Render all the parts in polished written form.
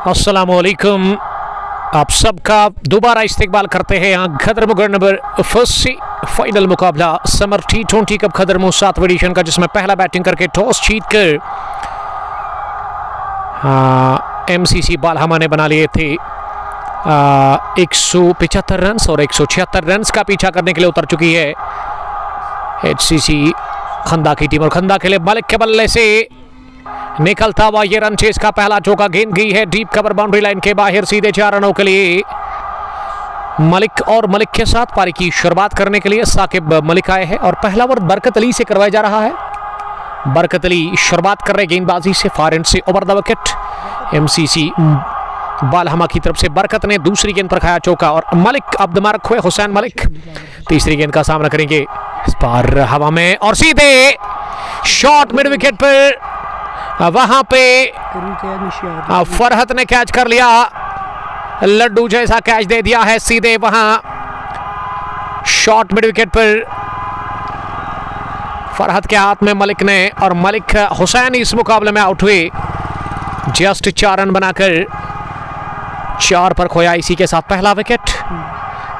अस्सलामुअलैकुम, आप सबका दोबारा इस्तेकबाल करते हैं यहाँ खदर मुगर नंबर फर्स्ट से फाइनल मुकाबला समर T20 कप खदर मुँह 7वें एडिशन का, जिसमें पहला बैटिंग करके टॉस जीत कर MCC बालहमा ने बना लिए थे 175 रन और 176 रन का पीछा करने के लिए उतर चुकी है HCC खंदा की टीम। और खंदा के लिए मलिक के बल्ले से निकलता हुआ ये रन चेस का पहला चौका, गेंद गई है डीप कवर बाउंड्री लाइन के बाहर, सीधे 4 रनों के लिए मलिक। और मलिक के साथ पारी की शुरुआत करने के लिए साकिब मलिक आए हैं और पहला ओवर बरकत अली से करवाया जा रहा है। बरकत अली शुरुआत कर रहे गेंदबाजी से, फार एंड से ओवर द विकेट। MCC बालहमा की तरफ से बरकत ने दूसरी गेंद पर खाया चौका और मलिक अब दिमाग हुए हुसैन मलिक तीसरी गेंद का सामना करेंगे। इस बार हवा में और सीधे शॉट मिड विकेट पर, वहां पे फरहत ने कैच कर लिया, लड्डू जैसा कैच दे दिया है सीधे वहां शॉट मिड विकेट पर फरहत के हाथ में मलिक ने। और मलिक हुसैन इस मुकाबले में आउट हुए, जस्ट 4 रन बनाकर 4 पर खोया। इसी के साथ पहला विकेट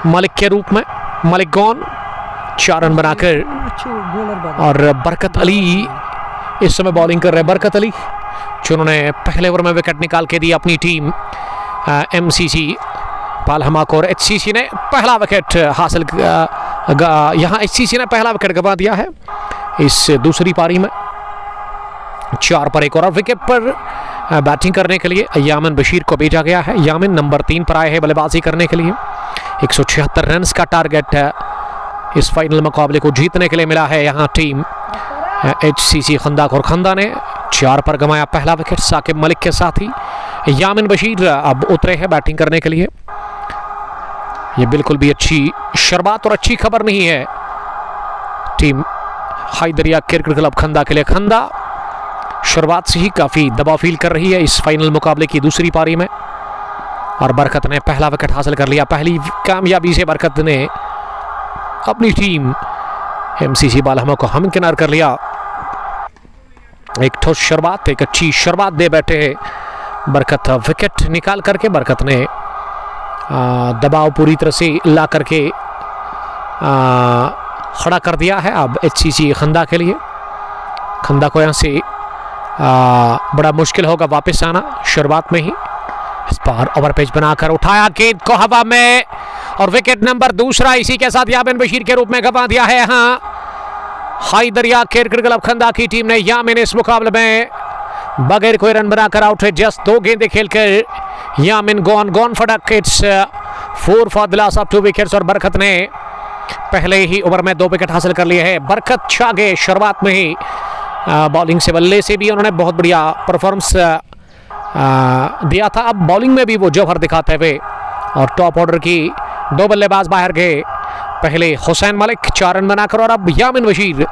मलिक के रूप में, मलिक गॉन 4 रन बनाकर। और बरकत अली इस समय बॉलिंग कर रहे, बरकत अली जिन्होंने पहले ओवर में विकेट निकाल के दी अपनी टीम MCC बालहमा को। और HCC ने पहला विकेट हासिल, यहाँ HCC ने पहला विकेट गंवा दिया है इस दूसरी पारी में। 4 पर 1 और विकेट पर बैटिंग करने के लिए यामिन बशीर को भेजा गया है। यामिन नंबर 3 पर आए हैं बल्लेबाजी करने के लिए। 176 रन का टारगेट इस फाइनल मुकाबले को जीतने के लिए मिला है यहाँ टीम HCC खंदा को। और खंदा ने 4 पर गंवाया पहला विकेट। साकिब मलिक के साथ ही यामिन बशीर अब उतरे हैं बैटिंग करने के लिए। ये बिल्कुल भी अच्छी शुरुआत और अच्छी खबर नहीं है टीम हैदरिया क्रिकेट क्लब खंदा के लिए। खंदा शुरुआत से ही काफ़ी दबाव फील कर रही है इस फाइनल मुकाबले की दूसरी पारी में। और बरकत ने पहला विकेट हासिल कर लिया। पहली कामयाबी से बरकत ने अपनी टीम MCC बालहमा को हमकिनार कर लिया। एक ठोस शुरुआत, एक अच्छी शुरुआत दे बैठे बरकत। विकेट निकाल करके बरकत ने दबाव पूरी तरह से ला करके खड़ा कर दिया है अब HCC खंदा के लिए। खंदा को यहाँ से बड़ा मुश्किल होगा वापस आना शुरुआत में ही। इस बार ओवर पेच बनाकर उठाया गेंद को हवा में और विकेट नंबर दूसरा इसी के साथ यामिन बशीर के रूप में गंवा दिया है यहाँ हैदरिया क्रिकेट क्लब खंदा की टीम ने। यामिन इस मुकाबले में बगैर कोई रन बनाकर आउट है, जस्ट 2 गेंदें खेलकर यामिन गॉन फटक। It's 4 for the loss of 2 wickets. और बरकत ने पहले ही ओवर में 2 विकेट हासिल कर लिए हैं। बरकत छा गए शुरुआत में ही, बॉलिंग से बल्ले से भी उन्होंने बहुत बढ़िया परफॉर्मेंस दिया था। अब बॉलिंग में भी वो जौहर दिखाते हुए और टॉप ऑर्डर की 2 बल्लेबाज बाहर गए। पहले हुसैन मलिक 4 रन बनाकर और अब यामिन बशीर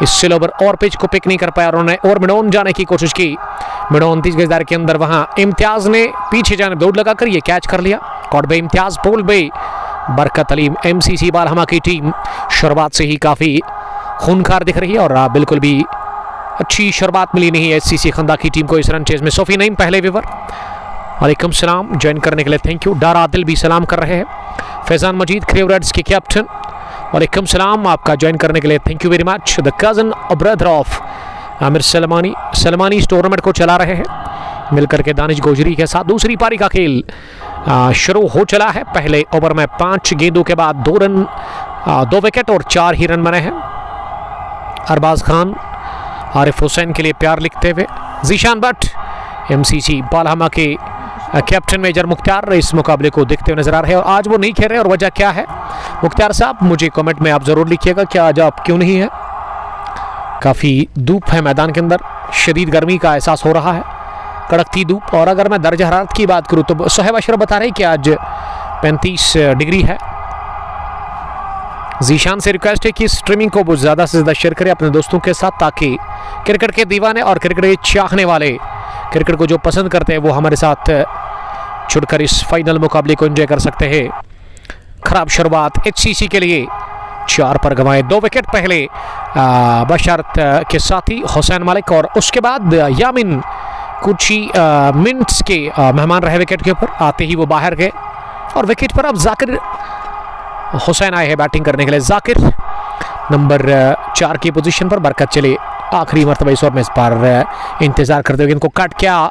इस स्लो ओवर और पिच को पिक नहीं कर पाया। उन्होंने और मिडोन जाने की कोशिश की। मिडोन 30 गजदार के अंदर, वहां इम्तियाज ने पीछे जाने दौड़ लगाकर ये कैच कर लिया। कॉट बे इम्तियाज, बोल बे बरकत अली। MCC बालहमा की टीम शुरुआत से ही काफ़ी खूनखार दिख रही है और बिल्कुल भी अच्छी शुरुआत मिली नहीं है HCC खंदा की टीम को इस रन चेज में। सोफी नईम पहले विवर, वालेकुम सलाम, ज्वाइन करने के लिए थैंक यू। डारा आदिल भी सलाम कर रहे हैं। फैजान मजीद क्रेव रेड्स के कैप्टन, वालेकुम सलाम, आपका ज्वाइन करने के लिए thank you very much. The cousin brother of Aamir Salmani इस टूर्नामेंट को चला रहे हैं मिलकर के दानिश गोजरी के साथ। दूसरी पारी का खेल शुरू हो चला है। पहले ओवर में 5 गेंदों के बाद 2 रन, 2 विकेट और 4 ही रन बने हैं। अरबाज खान आरिफ हुसैन के लिए प्यार लिखते हुए जीशान भट्ट MCC बालहमा के कैप्टन मेजर मुख्तार इस मुकाबले को देखते हुए नजर आ रहे हैं। और आज वो नहीं खेल रहे और वजह क्या है मुख्तार साहब, मुझे कमेंट में आप ज़रूर लिखिएगा कि आज आप क्यों नहीं है। काफ़ी धूप है मैदान के अंदर, शदीद गर्मी का एहसास हो रहा है, कड़कती धूप। और अगर मैं दर्ज हरारत की बात करूँ तो सोहेब अशरफ बता रहे कि आज 35 डिग्री है। जीशान से रिक्वेस्ट है कि स्ट्रीमिंग को बहुत ज़्यादा से ज़्यादा शेयर करें अपने दोस्तों के साथ, ताकि क्रिकेट के दीवाने और क्रिकेट के चाहने वाले, क्रिकेट को जो पसंद करते हैं, वो हमारे साथ जुड़कर इस फाइनल मुकाबले को एंजॉय कर सकते हैं। खराब शुरुआत HCC के लिए, 4 पर गंवाए 2 विकेट। पहले बशरत के साथी हुसैन मलिक और उसके बाद यामिन कुछ ही मिनट्स के मेहमान रहे विकेट के ऊपर, आते ही वो बाहर गए और विकेट पर अब जाकिर हुसैन आए हैं बैटिंग करने के लिए। जाकिर नंबर 4 की पोजीशन पर, बरकत चले आखिरी मरतबा इस ओवर में, इस बार इंतजार करते हुए इनको कट किया,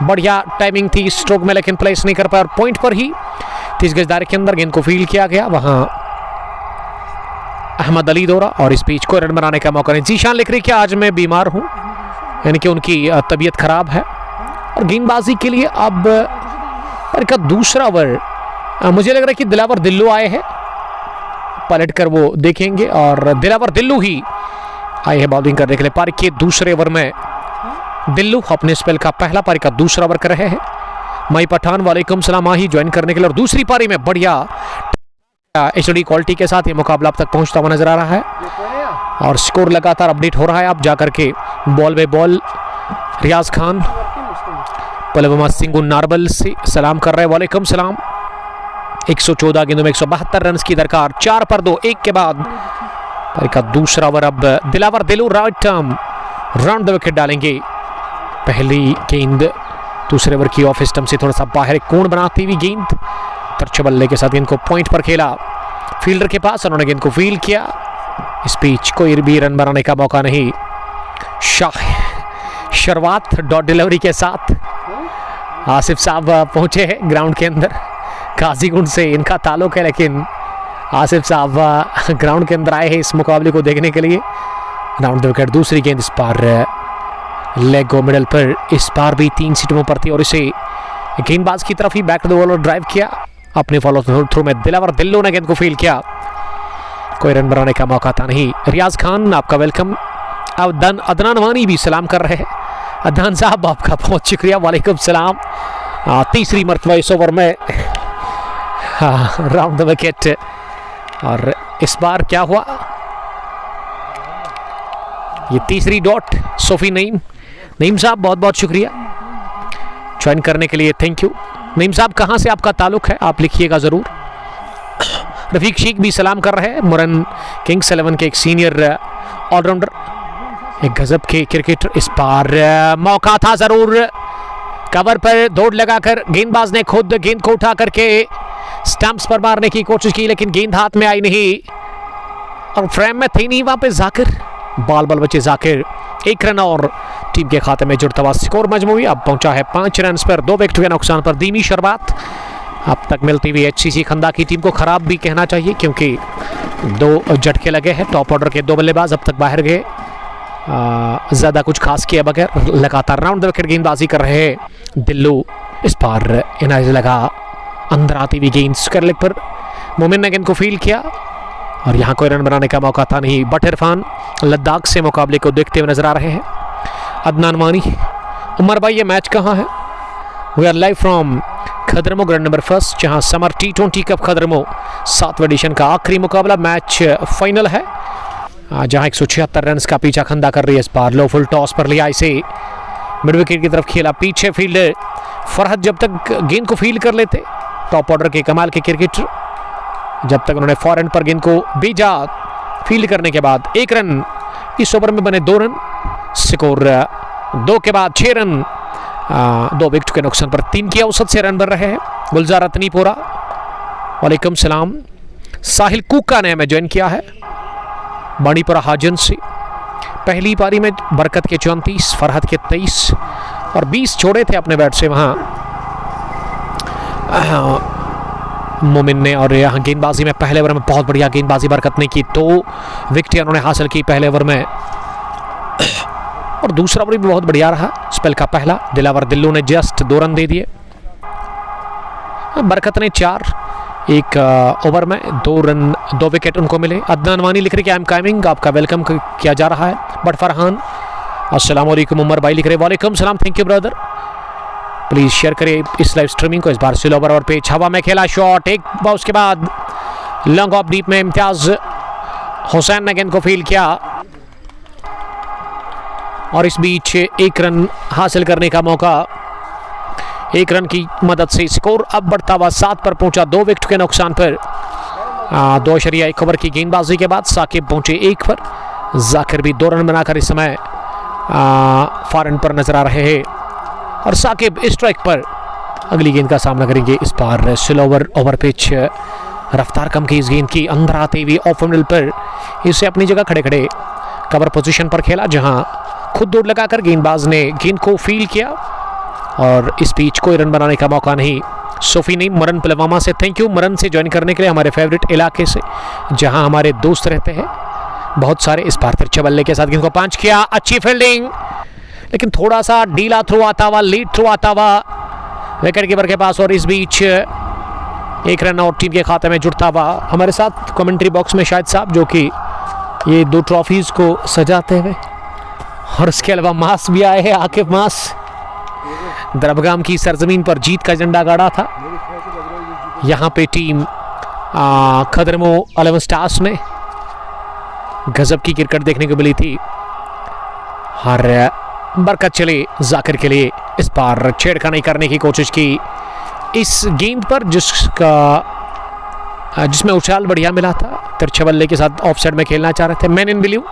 बढ़िया टाइमिंग थी स्ट्रोक में लेकिन प्लेस नहीं कर पाया और पॉइंट पर ही 30 गज दायरे के अंदर गेंद को फील्ड किया गया। वहां अहमद अली दौरा और इस पिच को रन बनाने का मौका नहीं। जीशान लिख रही कि आज मैं बीमार हूं, यानी कि उनकी तबीयत खराब है। और गेंदबाजी के लिए अब का दूसरा ओवर, मुझे लग रहा है कि दिलावर दिल्लू आए हैं, पलट कर वो देखेंगे और दिलावर दिल्लू ही आए हैं बॉलिंग करने के लिए। पारी के दूसरे ओवर में दिल्लू अपने स्पेल का पहला, पारी का दूसरा ओवर कर रहे हैं। मई पठान वालेकुम सलाम ही ज्वाइन करने के लिए और दूसरी पारी में बढ़िया एचडी क्वालिटी के साथ ये मुकाबला अब तक पहुंचता हुआ नजर आ रहा है और स्कोर लगातार अपडेट हो रहा है। आप जाकर के बॉल बाय बॉल रियाज खान पलवमा सिंह नारबल से सलाम कर रहे हैं, वालेकुम सलाम। 114 गेंदों में 172 रन की दरकार, 4 पर 2, 1 के बाद पारी का दूसरा ओवर। अब दिलावर दिल्लू right arm round the wicket डालेंगे। पहली गेंद दूसरे ओवर की ऑफ स्टंप से थोड़ा सा बाहर कोण बनाती हुई गेंद, तरछे बल्ले के साथ गेंद को पॉइंट पर खेला फील्डर के पास, उन्होंने गेंद को फील्ड किया। इस पिच कोई भी रन बनाने का मौका नहीं। शुरुआत डॉट डिलीवरी के साथ आसिफ साहब पहुंचे हैं ग्राउंड के अंदर, काजीगुंड से इनका ताल्लुक है, लेकिन आसिफ साहब ग्राउंड के अंदर आए हैं इस मुकाबले को देखने के लिए। राउंड द विकेट दूसरी गेंद, इस बार लेग गो मिडल पर, इस बार भी 3 सीटों पर थी और इसे गेंदबाज की तरफ ही back to the ball drive किया। अपने फॉलो थ्रू में दिलावर दिल्लू ने गेंद को फील्ड किया, कोई रन बनाने का मौका था नहीं। रियाज खान आपका वेलकम। अदनान वानी भी सलाम कर रहे हैं। अदनान साहब आपका बहुत शुक्रिया, वालेकुम सलाम। तीसरी मरतबा इस ओवर में राउंड द विकेट और इस बार क्या हुआ, ये तीसरी डॉट सोफी नईम साहब बहुत बहुत शुक्रिया ज्वाइन करने के लिए, थैंक यू। नईम साहब कहाँ से आपका ताल्लुक है आप लिखिएगा ज़रूर। रफीक शेख भी सलाम कर रहे हैं, मुरन किंग्स 11 के एक सीनियर ऑलराउंडर, एक गजब के क्रिकेटर। इस बार मौका था ज़रूर, कवर पर दौड़ लगाकर गेंदबाज ने खुद गेंद को उठा करके स्टंप्स पर मारने की कोशिश की, लेकिन गेंद हाथ में आई नहीं और फ्रेम में थी नहीं वहाँ पे जाकिर। बाल बचे जाकिर, 1 रन और टीम के खाते में जुड़ता हुआ स्कोर मजमूई अब पहुंचा है 5 रन पर, 2 विकेट के नुकसान पर। धीमी शुरुआत अब तक मिलती हुई एचसीसी खंदा की टीम को खराब भी कहना चाहिए, क्योंकि 2 झटके लगे हैं। टॉप ऑर्डर के 2 बल्लेबाज अब तक बाहर गए, ज़्यादा कुछ खास किए बगैर लगातार राउंड द विकेट गेंदबाजी कर रहे हैं दिल्लू। इस बार इनाइज लगा, अंदर आती हुई गेंद स्क्वायर लेग पर, मोमिन ने गेंद को फील्ड किया और यहाँ कोई रन बनाने का मौका था नहीं। बट इरफान लद्दाख से मुकाबले को देखते हुए नजर आ रहे हैं। अदनान मानी, उमर भाई ये मैच कहाँ है? We are live from Khadermo ground number 1, जहाँ समर T20 कप खदरमो 7वें एडिशन का आखिरी मुकाबला मैच फाइनल है, जहाँ 176 रन का पीछा खंदा कर रही है। इस बार लो फुल टॉस पर लिया, इसे मिड विकेट की तरफ खेला। पीछे फील्डर फरहत जब तक गेंद को फील्ड कर लेते, टॉप ऑर्डर के कमाल के क्रिकेटर, जब तक उन्होंने फॉरहैंड पर गेंद को भेजा, फील्ड करने के बाद 1 रन, इस ओवर में बने 2 रन, स्कोर 2 के बाद 6 रन, 2 विकेट के नुकसान पर 3 की औसत से रन बन रहे हैं। गुलजार अतनीपोरा वालेकुम सलाम। साहिल कुका ने हमें ज्वाइन किया है बाणीपुरा हाजन से। पहली पारी में बरकत के 34, फरहत के 23 और 20 छोड़े थे अपने बैट से वहाँ मोमिन ने। और यहाँ गेंदबाजी में पहले ओवर में बहुत बढ़िया गेंदबाजी बरकत ने की, 2 विकेट उन्होंने हासिल की पहले ओवर में और दूसरा ओवर भी बहुत बढ़िया रहा। स्पेल का पहला, दिलावर दिल्लू ने जस्ट 2 रन दे दिए, बरकत ने 4, 1 ओवर में 2 रन, 2 विकेट उनको मिले। अदनान वानी लिख रहे कि आई एम कमिंग, आपका वेलकम किया जा रहा है। बट फरहान अस्सलाम वालेकुम। उमर भाई लिख रहे वालेकुम सलाम, thank you brother, please share करिए इस लाइव स्ट्रीमिंग को। इस बार स्लो ओवर और पेच हवा में खेला शॉट, एक बार उसके बाद लॉन्ग ऑफ डीप में इम्तियाज हुसैन ने गेंद को फील्ड किया और इस बीच 1 रन हासिल करने का मौका, 1 रन की मदद से स्कोर अब बढ़ता हुआ 7 पर पहुंचा, 2 विकेट के नुकसान पर। 2.1 ओवर की गेंदबाजी के बाद साकिब पहुंचे 1 पर, जाकिर भी 2 रन बनाकर इस समय फॉरन पर नजर आ रहे हैं। और साकिब स्ट्राइक पर अगली गेंद का सामना करेंगे। इस बार स्लोवर ओवर पिच, रफ्तार कम की इस गेंद की, अंदर आते हुए ऑफ मिडल पर इसे अपनी जगह खड़े खड़े कवर पोजीशन पर खेला, जहां खुद दौड़ लगाकर गेंदबाज ने गेंद को फील किया और इस पिच कोई रन बनाने का मौका नहीं। सोफी नहीं, मरन पुलवामा से थैंक यू मरन से ज्वाइन करने के लिए, हमारे फेवरेट इलाके से जहां हमारे दोस्त रहते हैं बहुत सारे। इस बार तिरछे बल्ले के साथ गेंद को पंच किया, अच्छी फील्डिंग, लेकिन थोड़ा सा ढीला थ्रो आता हुआ, लीड थ्रो आता हुआ विकेट कीपर के पास, और इस बीच एक रन और टीम के खाते में जुड़ता हुआ हमारे साथ कमेंट्री बॉक्स में शाहिद साहब, जो कि ये 2 ट्रॉफीज को सजाते हुए, और उसके अलावा मास भी आए हैं, आकिब मास दरबगाम की सरजमीन पर जीत का झंडा गाड़ा था। यहाँ पे टीम खदरमो 11 स्टार्स में गजब की क्रिकेट देखने को मिली थी। हर बरकत चले जाकिर के लिए, इस बार छेड़खानी करने की कोशिश की इस गेंद पर जिसमें उछाल बढ़िया मिला था। तिरछे बल्ले के साथ ऑफ साइड में खेलना चाह रहे थे मैन इन ब्लू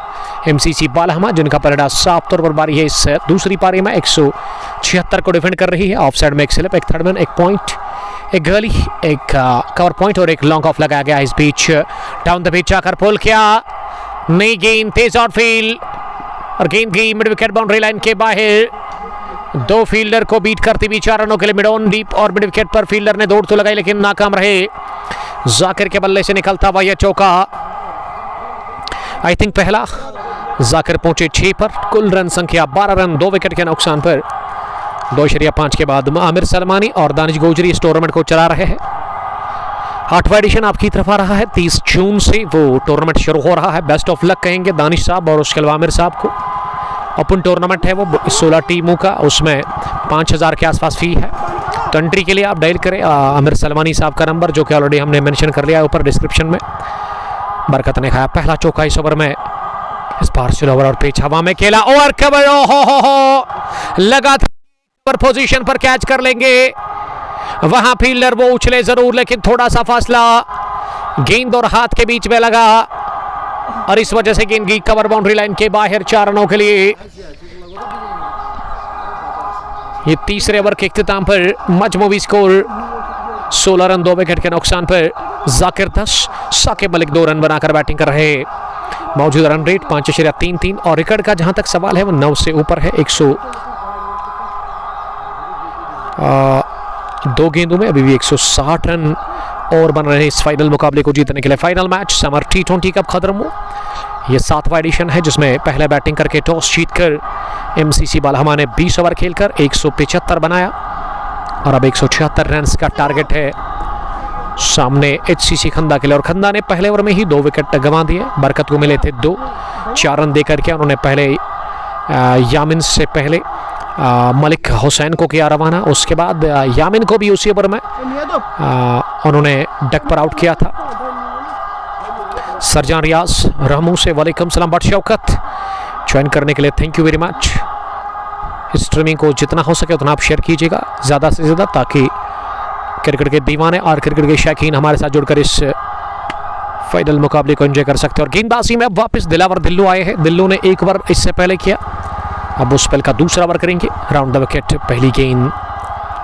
एमसीसी बालहमा, जिनका परिणाम साफ तौर पर बारी है इस दूसरी पारी में। 176 को डिफेंड कर रही है। ऑफ साइड में एक स्लिप, एक थर्ड मैन, एक पॉइंट, एक गली, एक कवर पॉइंट और एक लॉन्ग ऑफ लगाया गया। इस बीच डाउन द पिच आकर पुल किया, नई गेंद तेज आउटफील्ड और गेंद गई मिड विकेट बाउंड्री लाइन के बाहर। 2 फील्डर को बीट करती हुई 4 रनों के लिए मिड ऑन डीप और मिड विकेट पर फील्डर ने दौड़ तो लगाई लेकिन नाकाम रहे। जाकिर के बल्ले से निकलता हुआ यह चौका, आई थिंक पहला। जाकिर पहुंचे 6 पर, कुल रन संख्या 12 रन 2 विकेट के नुकसान पर। 2.5 के बाद आमिर सलमानी और दानिश गौजरी इस टूर्नामेंट को चला रहे हैं। 8वां एडिशन आपकी तरफ आ रहा है। 30 जून से वो टूर्नामेंट शुरू हो रहा है। बेस्ट ऑफ लक कहेंगे दानिश साहब और उसके अलावा आमिर साहब को। ओपन टूर्नामेंट है वो 16 टीमों का, उसमें 5000 के आसपास फी है। तो एंट्री के लिए आप डायल करें आमिर सलमानी साहब का नंबर, जो कि ऑलरेडी हमने मेंशन कर लिया है ऊपर डिस्क्रिप्शन में। बरकत ने खाया पहला चौका इस ओवर में। इस बार स्लोवर और पिच हवा में खेला, ओवर कवर, हो लगा था पोजीशन पर कैच कर लेंगे। वहां फील्डर वो उछले जरूर, लेकिन थोड़ा सा फासला गेंद और हाथ के बीच में लगा और इस वजह से गेंद की कवर बाउंड्री लाइन के बाहर 4 रनों के लिए। ये तीसरे ओवर के इख्तिताम पर मजमूवी स्कोर 16 रन 2 विकेट के नुकसान पर। जाकिर 10, साकिब मलिक 2 रन बनाकर बैटिंग कर रहे। मौजूदा रन रेट 5.33 और रिकॉर्ड का जहां तक सवाल है वो 9 से ऊपर है। 102 गेंदों में अभी भी 160 रन और बन रहे हैं इस फाइनल मुकाबले को जीतने के लिए। Final match summer T20 cup Khadermo, ये 7वां एडिशन है, जिसमें पहले बैटिंग करके टॉस जीतकर एमसीसी बालहमा ने 20 ओवर खेलकर 175 बनाया और अब 176 रन का टारगेट है सामने एचसीसी खंदा के लिए। और खंदा ने पहले ओवर में ही 2 विकेट गंवा दिए। बरकत को मिले थे 2, 4 रन देकर के उन्होंने पहले यामिन से पहले मलिक हुसैन को किया रवाना। उसके बाद यामिन को भी उसी ओवर में उन्होंने डक पर आउट किया था। सरजान रियाज रहमू से वालेकुम सलाम। बट शौकत ज्वाइन करने के लिए thank you very much. Streaming को जितना हो सके उतना आप शेयर कीजिएगा ज़्यादा से ज़्यादा, ताकि क्रिकेट के दीवाने और क्रिकेट के शौकीन हमारे साथ जुड़कर इस फाइनल मुकाबले को एंजॉय कर सकते हैं। और गेंदबाजी में अब वापस दिलावर दिल्लू आए हैं। दिल्लू ने 1 ओवर इससे पहले किया, अब उस स्पेल का दूसरा ओवर करेंगे। राउंड द विकेट, पहली गेंद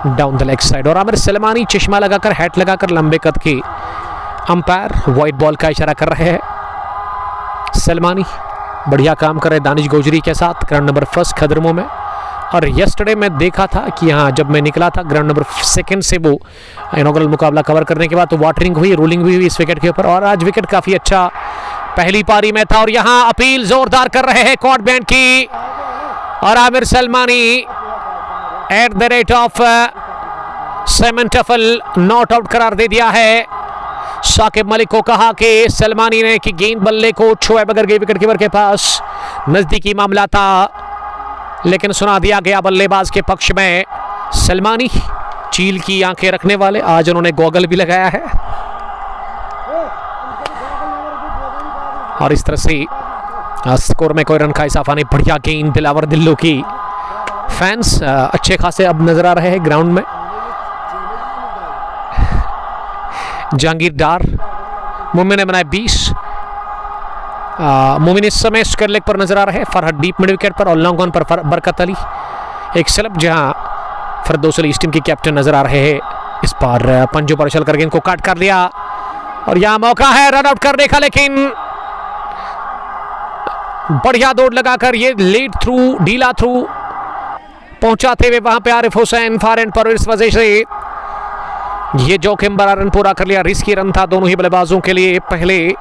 डाउन द लेग साइड और आमिर सलमानी चश्मा लगाकर, हैट लगाकर, लंबे कद की अंपायर व्हाइट बॉल का इशारा कर रहे हैं। सलमानी बढ़िया काम कर रहे दानिश गौजरी के साथ ग्राउंड नंबर 1 खदरमो में। और यस्टरडे मैं देखा था कि यहाँ जब मैं निकला था ग्राउंड नंबर 2 से वो इनॉग्रल मुकाबला कवर करने के बाद, तो वाटरिंग हुई, रोलिंग भी हुई इस विकेट के ऊपर। और आज विकेट काफ़ी अच्छा पहली पारी में था और यहाँ अपील जोरदार कर रहे हैं कॉर्ड बैंड की। और Aamir Salmani at the rate of seven TOEFL not out करार दे दिया है। साकिब मलिक को कहा कि सलमानी ने कि गेंद बल्ले को छुए बगैर गई विकेट कीपर के पास, नजदीकी मामला था लेकिन सुना दिया गया बल्लेबाज के पक्ष में। सलमानी चील की आंखें रखने वाले, आज उन्होंने गॉगल भी लगाया है और इस तरह से स्कोर में कोई रन का इजाफा नहीं। बढ़िया गेंद दिलावर दिल्लू की। फैंस अच्छे खासे अब नजर आ रहे हैं ग्राउंड में। जहांगीर डार, मोमिन ने बनाए 20। मोमिन इस समय स्क्वायर लेग पर नजर आ रहे हैं। फरहद डीप मिड विकेट पर और लॉन्ग ऑन पर बरकत अली। एक स्लिप जहां फिरदौस अली इस टीम के कैप्टन नजर आ रहे हैं। इस बार पंजों पर चलकर गेंद को काट कर लिया और यहाँ मौका है रन आउट करने का, लेकिन बढ़िया दौड़ लगाकर ये लीड थ्रू, ढीला थ्रू पहुंचाते हुए वहां पे आरिफ हुसैन फार एंड पर, इस वजह से ये जोखिम भरा रन पूरा कर लिया। रिस्की रन था दोनों ही बल्लेबाजों के लिए। पहले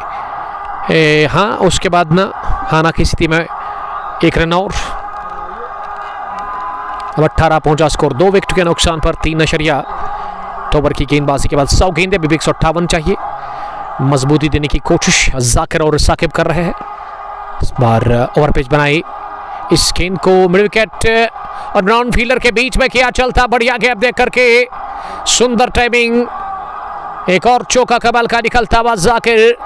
हाँ, उसके बाद ना हाना की स्थिति में एक रन और। अब 18 पहुंचा स्कोर, 2 विकेट के नुकसान पर 3 ओवर की गेंदबाजी के बाद 100 गेंदें, 158 चाहिए। मजबूती देने की कोशिश जाकिर और साकिब कर रहे हैं। इस बार ओवर पिच बनाई, इस गेंद को मिड विकेट और ग्राउंड फील्डर के बीच में किया चलता, बढ़िया गैप देख करके सुंदर टाइमिंग, एक और चौका कमाल का निकलता हुआ जाकिर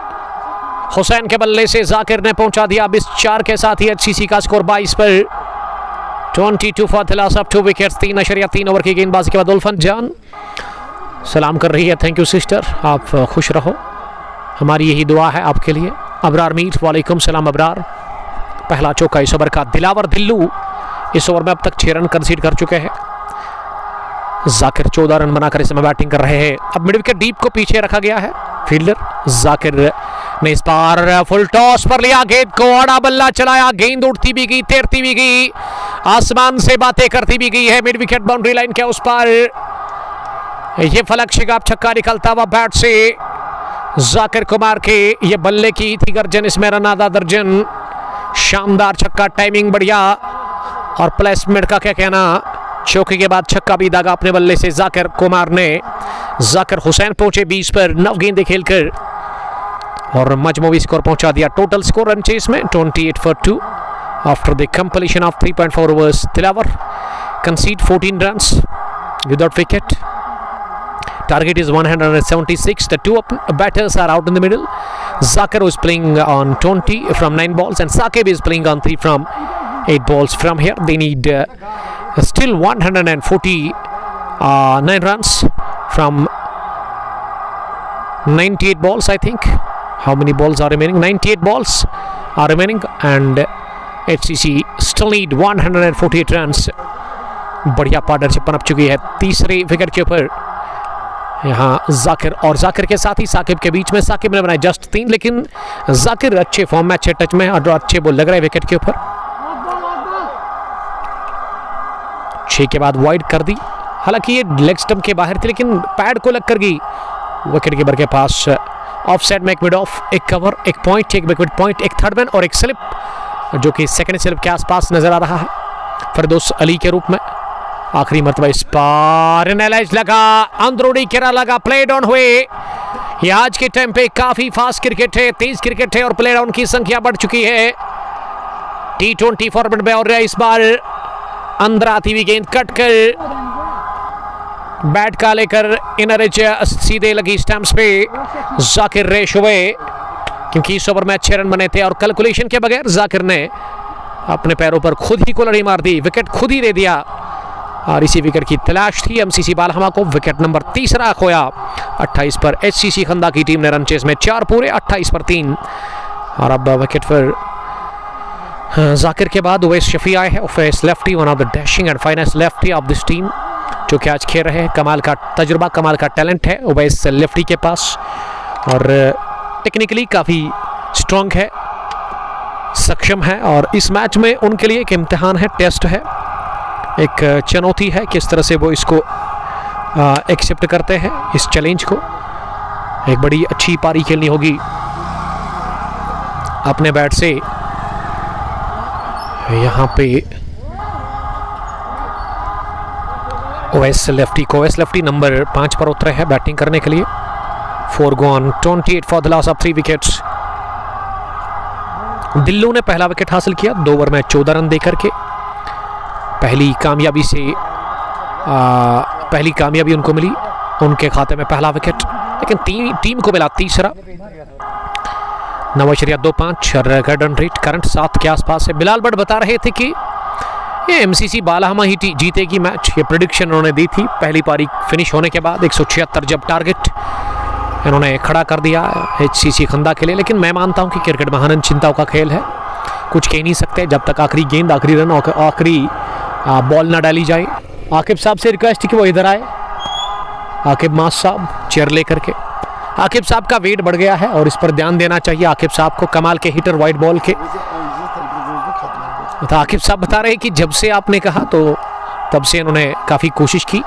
हुसैन के बल्ले से जाकिर ने पहुंचा दिया। अब इस 4 के साथ ही एचसीसी का स्कोर 22 पर 22 for the loss of 2 wickets. 3 over की गेंदबाजी के बाद उल्फन जान सलाम कर रही है। थैंक यू सिस्टर, आप खुश रहो, हमारी यही दुआ है आपके लिए। अबरार मीर, वालेकुम सलाम अबरार। पहला चौका इस ओवर का। दिलावर दिल्लू इस ओवर में अब तक 6 रन कंसीड कर चुके हैं। जाकिर 14 रन बनाकर इसमें बैटिंग कर रहे हैं। अब मिड विकेट डीप को पीछे रखा गया है। फील्डर जाकिर ने इस बार फुल टॉस पर लिया, गेंद को आड़ा बल्ला चलाया, गेंद उड़ती भी गई, तैरती भी गई, आसमान से बातें करती भी गई है। मिड विकेट बाउंड्री लाइन के उस पार ये फलक शिगाब छक्का निकलता हुआ बैट से जाकिर कुमार के ये बल्ले की थी गर्जन, इसमें रन आधा दर्जन। शानदार छक्का, टाइमिंग बढ़िया और प्लेसमेंट का क्या कहना। चौके के बाद छक्का भी दागा अपने बल्ले से जाकिर कुमार ने। जाकिर हुसैन पहुंचे 20 पर 9 गेंदें खेलकर और मजमूई स्कोर पहुंचा दिया। टोटल स्कोर रन चेस में 28 for 2 after the completion of 3.4 overs. Dilaver concede 14 runs without wicket. Target is 176. The 2 batters are out in the middle. Zakir is playing on 20 from 9 balls and Saqib is playing on 3 from 8 balls. From here they need still 149 runs from 98 balls, I think. How many balls are remaining? 98 balls are remaining and HCC still need 148 runs. बढ़िया partnership बन चुकी है तीसरे wicket के ऊपर। यहाँ जाकिर और जाकिर के साथ ही साकिब के बीच में, साकिब ने बनाए जस्ट 3, लेकिन जाकिर अच्छे फॉर्म में, अच्छे टच में और अच्छे बॉल लग रहे हैं विकेट के ऊपर। 6 के बाद वाइड कर दी, हालांकि ये लेग स्टंप के बाहर थी लेकिन पैड को लग कर गई विकेट कीपर के पास। ऑफ साइड में एक मिड ऑफ, एक कवर, एक पॉइंट, एक विकेट पॉइंट, एक थर्ड मैन और एक स्लिप जो कि सेकंड स्लिप के आसपास नजर आ रहा है फिरदौस अली के रूप में। आखिरी मरतबा इस पार एनालाइज लगा, अंदरूनी किरा लगा, प्ले डाउन हुए। ये आज के टाइम पे काफी फास्ट क्रिकेट है, तेज क्रिकेट है और प्ले डाउन की संख्या बढ़ चुकी है T20 फॉर्मेट में। और इस बार अंदर आती हुई गेंद कट कर बैट का लेकर इनर एज सीधे लगी स्टैम्प्स पे। जाकिर रेश हुए क्योंकि इस ओवर में अच्छे रन बने थे और कैलकुलेशन के बगैर जाकिर ने अपने पैरों पर खुद ही कुल्हाड़ी मार दी, विकेट खुद ही दे दिया और इसी विकेट की तलाश थी एमसीसी बालहमा को। विकेट नंबर 3 खोया 28 पर। एचसीसी खंदा की टीम ने रन चेस में 4 पूरे, 28 पर 3। और अब विकेट पर जाकिर के बाद उवैस शफी आए हैं। Uwais lefty, one of the dashing and finest lefty of this team, जो कि आज खेल रहे हैं। कमाल का तजुर्बा, कमाल का टैलेंट है उवैस लेफ्टी के पास और टेक्निकली काफ़ी स्ट्रॉन्ग है, सक्षम है। और इस मैच में उनके लिए एक इम्तिहान है, टेस्ट है, एक चुनौती है, किस तरह से वो इसको एक्सेप्ट करते हैं इस चैलेंज को। एक बड़ी अच्छी पारी खेलनी होगी अपने बैट से। यहाँ पे ओएस लेफ्टी नंबर 5 पर उतरे हैं बैटिंग करने के लिए। 4 gone, 28 for the loss of 3 wickets. दिल्लू ने पहला विकेट हासिल किया 2 ओवर में 14 रन देकर के। पहली कामयाबी उनको मिली, उनके खाते में पहला विकेट, लेकिन टीम को मिला तीसरा। 9.25 रन रेट करंट 7 के आसपास है। बिलाल भट्ट बता रहे थे कि ये एमसीसी बालहमा ही जीतेगी मैच, ये प्रेडिक्शन उन्होंने दी थी पहली पारी फिनिश होने के बाद। 176 जब टारगेट इन्होंने खड़ा कर दिया एचसीसी खंदा के लिए। लेकिन मैं मानता हूं कि क्रिकेट महान चिंताओं का खेल है, कुछ कह नहीं सकते जब तक आखिरी गेंद, आखिरी रन, आखिरी बॉल ना डाली जाए। आकिब साहब से रिक्वेस्ट कि वो इधर आए। आकिब मास साहब चेयर लेकर के, आकिब साहब का वेट बढ़ गया है और इस पर ध्यान देना चाहिए आकिब साहब को। कमाल के हिटर वाइट बॉल के। तो आकिब साहब बता रहे हैं कि जब से आपने कहा तो तब से इन्होंने काफ़ी कोशिश की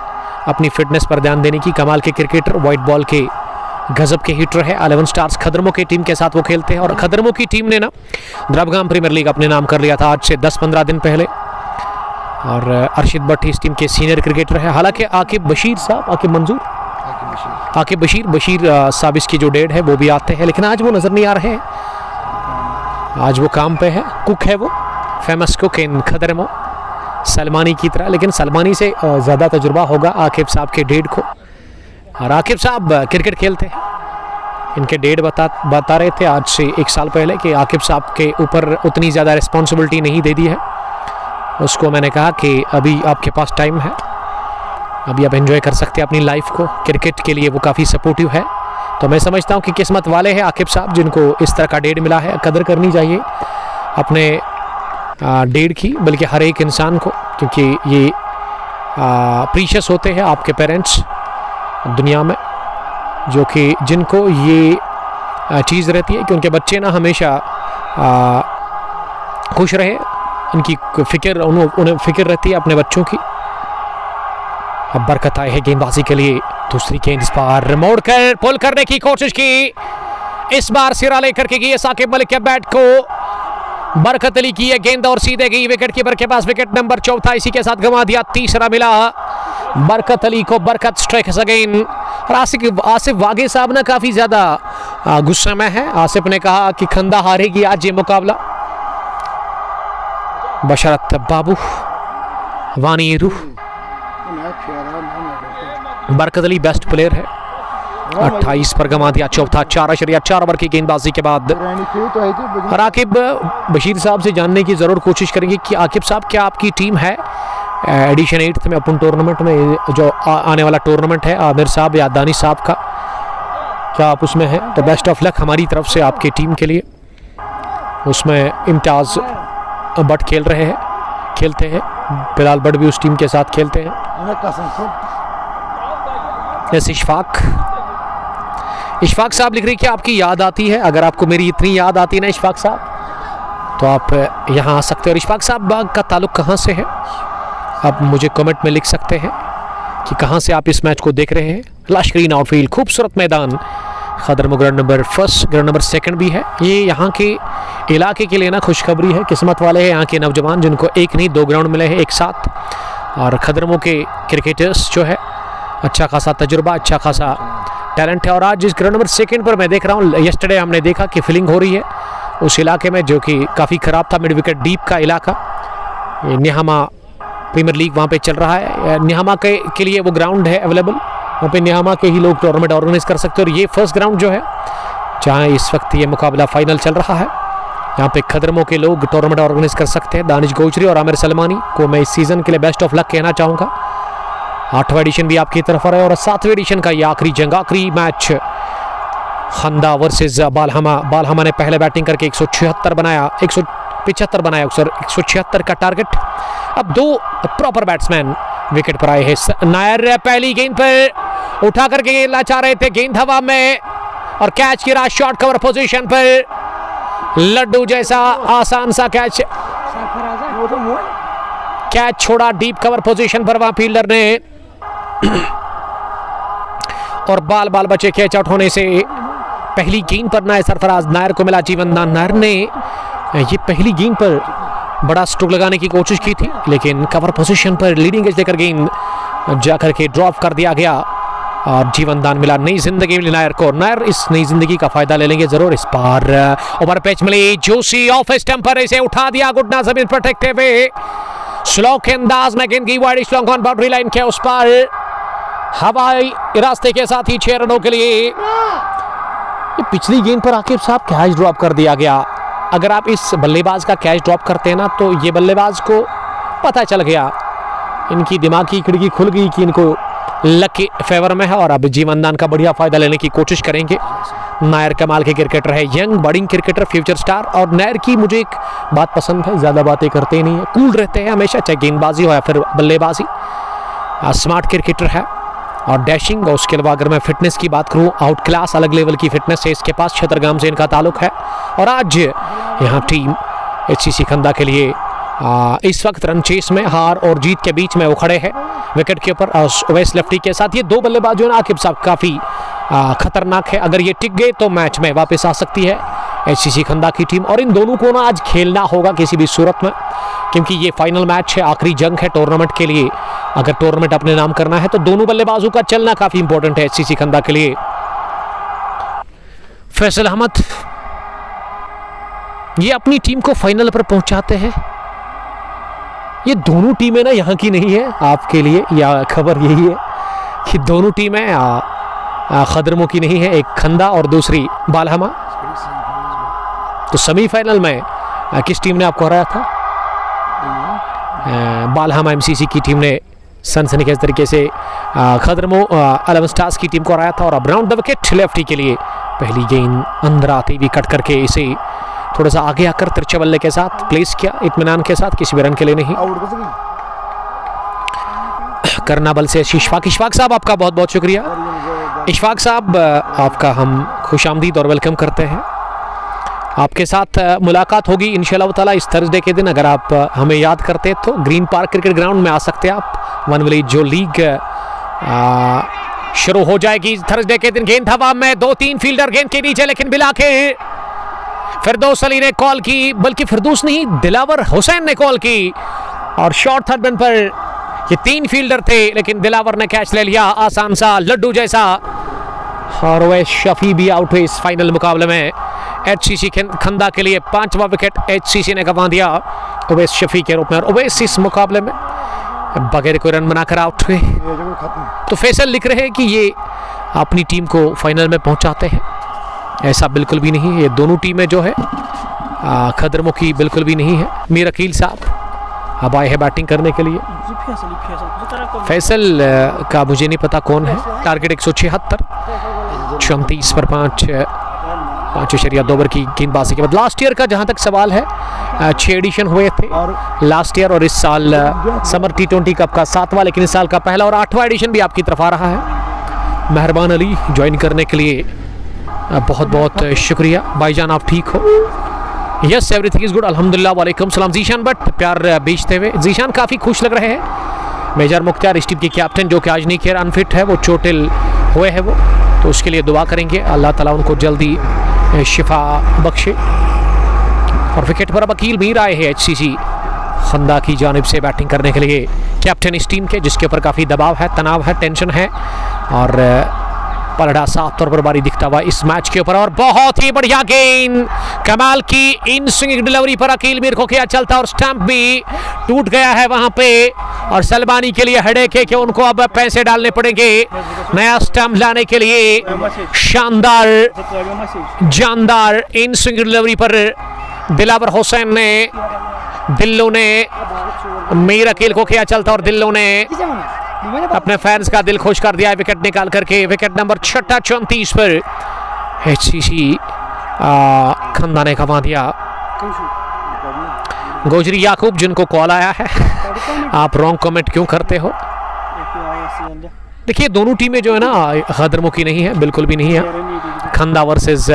अपनी फिटनेस पर ध्यान देने की। कमाल के क्रिकेटर, वाइट बॉल के गजब के हिटर है। 11 स्टार्स खदरमो की टीम के साथ वो खेलते हैं और खदरमो की टीम ने ना द्रबगाम प्रीमियर लीग अपने नाम कर लिया था आज से 10-15 दिन पहले। और अरशद भट्ट इस टीम के सीनियर क्रिकेटर है। हालांकि आकिब बशीर साहब, आकिब बशीर साहब इसकी जो डेड है वो भी आते हैं, लेकिन आज वो नज़र नहीं आ रहे हैं। आज वो काम पे है, कुक है वो, फेमस कुक इन खदरमो, सलमानी की तरह। लेकिन सलमानी से ज़्यादा तजुर्बा होगा आकिब साहब के डेड को। और आकिब साहब क्रिकेट खेलते हैं। इनके डेड बता रहे थे आज से 1 साल पहले कि आकिब साहब के ऊपर उतनी ज़्यादा रिस्पॉन्सिबिलिटी नहीं दे दी है। उसको मैंने कहा कि अभी आपके पास टाइम है, अभी आप एंजॉय कर सकते हैं अपनी लाइफ को। क्रिकेट के लिए वो काफ़ी सपोर्टिव है। तो मैं समझता हूँ कि किस्मत वाले हैं आकिब साहब जिनको इस तरह का डेड मिला है। कदर करनी चाहिए अपने डेड की, बल्कि हर एक इंसान को, क्योंकि ये प्रीशियस होते हैं आपके पेरेंट्स दुनिया में, जो कि जिनको ये चीज़ रहती है कि उनके बच्चे ना हमेशा खुश रहे। उनकी फिक्र, उन्हें फिक्र रहती है अपने बच्चों की। अब बरकत आए है गेंदबाजी के लिए। दूसरी गेंद इस बार मोड़कर पुल करने की कोशिश की, इस बार सिरा लेकर के गई साकिब मलिक के बैट को। बरकत अली की है गेंद और सीधे गई विकेट कीपर के पास। विकेट नंबर 4 इसी के साथ गंवा दिया। तीसरा मिला बरकत अली को। बरकत स्ट्राइक अगेन। और आसिफ वागे साहब ना काफ़ी ज़्यादा गुस्से में है। आसिफ ने कहा कि खंदा हारेगी आज ये मुकाबला। बशरत बाबू वानी रूह, बरकत अली बेस्ट प्लेयर है। 28 पर गंवा दिया चौथा। 4 ओवर की गेंदबाजी के बाद। और आकिब बशीर साहब से जानने की ज़रूर कोशिश करेंगे कि आकिब साहब क्या आपकी टीम है एडिशन 8 में अपन टूर्नामेंट में, जो आने वाला टूर्नामेंट है आमिर साहब या दानिश साहब का, क्या आप उसमें हैं? तो बेस्ट ऑफ लक हमारी तरफ से आपकी टीम के लिए। उसमें इम्तियाज़ भट्ट खेलते हैं। बिलाल भट्ट भी उस टीम के साथ खेलते हैं। इशफाक साहब लिख रही कि आपकी याद आती है। अगर आपको मेरी इतनी याद आती है ना इशफाक साहब, तो आप यहाँ आ सकते हो। और इशफाक साहब बाग का ताल्लुक कहाँ से है, आप मुझे कमेंट में लिख सकते हैं कि कहाँ से आप इस मैच को देख रहे हैं। लश्करी आउटफील्ड, खूबसूरत मैदान। खदरमो ग्राउंड नंबर 1, ग्राउंड नंबर 2 भी है। ये यहाँ के इलाके के लिए ना खुशखबरी है। किस्मत वाले हैं यहाँ के नौजवान जिनको 1 नहीं 2 ग्राउंड मिले हैं एक साथ। और खदरमो के क्रिकेटर्स जो है अच्छा खासा तजुर्बा, अच्छा खासा टैलेंट है। और आज जिस ग्राउंड नंबर 2 पर मैं देख रहा हूँ, यस्टरडे हमने देखा कि फील्डिंग हो रही है उस इलाके में, जो कि काफ़ी ख़राब था, मिड विकेट डीप का इलाका। निहामा प्रीमियर लीग वहाँ पे चल रहा है। निहामा के लिए वो ग्राउंड है अवेलेबल, वहाँ पे निहामा के ही लोग टूर्नामेंट ऑर्गेनाइज कर सकते हैं। और ये फर्स्ट ग्राउंड जो है जहाँ इस वक्त ये मुकाबला फाइनल चल रहा है, यहाँ पे खदरमो के लोग टूर्नामेंट ऑर्गेनाइज कर सकते हैं। दानिश गोचरी और आमिर सलमानी को मैं इस सीज़न के लिए बेस्ट ऑफ लक कहना चाहूँगा। 8वां एडिशन भी आपकी तरफ आ रहा है और 7वें एडिशन का ये आखिरी जंग, आखिरी मैच खंदा वर्सेस बालहमा। बालहमा ने पहले बैटिंग करके 176 बनाया, 175 बनाया, 176 का टारगेट। अब 2 प्रॉपर बैट्समैन विकेट पर आए हैं। नायर पहली गेंद पर उठा करके गेंद चाह रहे थे, गेंद हवा में और कैच की रहा शॉर्ट कवर पोजीशन पर। लड्डू जैसा आसान सा कैच छोड़ा डीप कवर पोजीशन पर वहां फील्डर ने। और बाल बचे कैच आउट होने से। पहली गेंद पर नायर सरफराज, नायर को मिला जीवनदान। नायर ने ये पहली गेंद पर बड़ा स्ट्रोक लगाने की कोशिश की थी, लेकिन कवर पोजीशन पर लीडिंग एज देकर गेंद जाकर के ड्रॉप कर दिया गया और जीवनदान मिला। नई जिंदगी मिली नायर को। नायर इस नई जिंदगी का फायदा ले लेंगे जरूर। इस बार ओवर पिच मिली जोशी, ऑफ स्टंप पर इसे उठा दिया, घुटना जमीन पर टेकते हुए स्लो के अंदाज में गेंद की वाइड स्लॉन्ग ऑन बाउंड्री लाइन के उस पर हवाई रास्ते के साथ ही 6 रनों के लिए। पिछली गेंद पर आकिब साहब कैच ड्रॉप कर दिया गया। अगर आप इस बल्लेबाज का कैच ड्रॉप करते हैं ना, तो ये बल्लेबाज को पता चल गया, इनकी दिमाग की खिड़की खुल गई कि इनको लक के फेवर में है और अब जीवनदान का बढ़िया फायदा लेने की कोशिश करेंगे। नायर कमाल के क्रिकेटर है, young budding cricketer, future star. और नायर की मुझे एक बात पसंद है, ज़्यादा बातें करते नहीं है, कूल रहते हैं हमेशा, चाहे गेंदबाजी हो या फिर बल्लेबाजी। स्मार्ट क्रिकेटर है और डैशिंग। और उसके अलावा अगर मैं फिटनेस की बात करूं, आउट क्लास अलग लेवल की फिटनेस है इसके पास। छतरगाम से इनका ताल्लुक है और आज यहाँ टीम HCC खंदा के लिए इस वक्त रन चेस में, हार और जीत के बीच में वो खड़े हैं विकेट के ऊपर ओवैस लफ्टी के साथ। ये दो बल्लेबाज जो है ना आकिब साहब काफ़ी खतरनाक है, अगर ये टिक गए तो मैच में वापस आ सकती है HCC खंदा की टीम। और इन दोनों को ना आज खेलना होगा किसी भी सूरत में, क्योंकि ये फाइनल मैच है, आखिरी जंग है टूर्नामेंट के लिए। अगर टूर्नामेंट अपने नाम करना है तो दोनों बल्लेबाजों का चलना काफ़ी इंपॉर्टेंट है HCC खंदा के लिए। फैसल अहमद ये अपनी टीम को फाइनल पर पहुंचाते हैं। ये दोनों टीमें ना यहाँ की नहीं है, आपके लिए या खबर यही है कि दोनों टीमें खदरमों की नहीं है, एक खंदा और दूसरी बालहमा। तो सेमीफाइनल में किस टीम ने आपको हराया था? बालहमा MCC की टीम ने सनसनीखेज तरीके से खदरमो अलम स्टार्स की टीम को हराया था। और अब राउंड द विकेट लेफ्टी के लिए पहली गेंद अंदर आती हुई कट करके इसे थोड़ा सा आगे आकर तिरछे बल्ले के साथ प्लेस किया, इत्मीनान के साथ, किसी भी रन के लिए नहीं। करना बल से इशफाक साहब आपका बहुत बहुत शुक्रिया। इशफाक साहब आपका हम खुशामदीद और वेलकम करते हैं। आपके साथ मुलाकात होगी इंशाल्लाह ताला इस थर्सडे के दिन। अगर आप हमें याद करते तो ग्रीन पार्क क्रिकेट ग्राउंड में आ सकते हैं आप। वन विलेज जो लीग शुरू हो जाएगी थर्सडे के दिन। गेंद हवा में, 2-3 फील्डर गेंद के नीचे, लेकिन बिला के फिरदौस अली ने कॉल की, बल्कि फिरदौस नहीं दिलावर हुसैन ने कॉल की। और शॉर्ट थर्ड रन पर ये 3 फील्डर थे, लेकिन दिलावर ने कैच ले लिया आसान सा लड्डू जैसा। और ओवैस शफी भी आउट हुए इस फाइनल मुकाबले में। HCC खंदा के लिए 5वां विकेट HCC ने गंवा दिया ओवैस शफी के रूप में। और ओवैस इस मुकाबले में बगैर कोई रन बनाकर आउट हुए। तो फैसल लिख रहे हैं कि ये अपनी टीम को फाइनल में पहुंचाते हैं। ऐसा बिल्कुल भी नहीं है, ये दोनों टीमें जो है खदरमों की बिल्कुल भी नहीं है। मीर अकील साहब अब आए हैं बैटिंग करने के लिए। फैसल का मुझे नहीं पता कौन है। टारगेट 176, 34 पर 5.2 ओवर की गेंदबाजी के बाद। लास्ट ईयर का जहां तक सवाल है 6 एडिशन हुए थे लास्ट ईयर, और इस साल समर T20 कप का 7वां, लेकिन इस साल का पहला और 8वां एडिशन भी आपकी तरफ आ रहा है। मेहरबान अली ज्वाइन करने के लिए बहुत बहुत शुक्रिया। भाईजान आप ठीक हो? यस एवरीथिंग इज गुड अल्हम्दुलिल्लाह। वालेकुम सलाम। जीशान बट प्यार बेचते हुए जीशान काफ़ी खुश लग रहे हैं। मेजर मुख्तार इस टीम के कैप्टन जो कि आज नहीं खेल, अनफिट है, वो चोटिल हुए हैं वो, तो उसके लिए दुआ करेंगे अल्लाह ताला उनको जल्दी शिफा बख्शे। और विकेट पर अब अकील मीर आए हैं HCC खंदा की जानिब से बैटिंग करने के लिए। कैप्टन इस टीम के जिसके ऊपर काफ़ी दबाव है, तनाव है, टेंशन है, और पलड़ा साफ तौर पर बारी दिखता हुआ इस मैच के ऊपर। और बहुत ही बढ़िया गेंद, कमाल की इन स्विंग डिलीवरी पर अकील मीर को किया चलता, और स्टंप भी टूट गया है वहां पे। और सलमानी के लिए हेडेक है कि उनको अब पैसे डालने पड़ेंगे नया स्टंप लाने के लिए। जानदार इन स्विंग डिलीवरी पर दिलावर हुसैन ने, दिल्लो ने मीर अकील को किया चलता, और दिल्लो ने अपने फैंस का दिल खुश कर दिया है विकेट निकाल करके। विकेट नंबर 6 34 पर HCC खंदा ने गंवा दिया। गोजरी याकूब जिनको कॉल आया है, आप रॉन्ग कमेंट क्यों करते हो? देखिए दोनों टीमें जो है ना खदरमों की नहीं है, बिल्कुल भी नहीं है। खंदा वर्सेस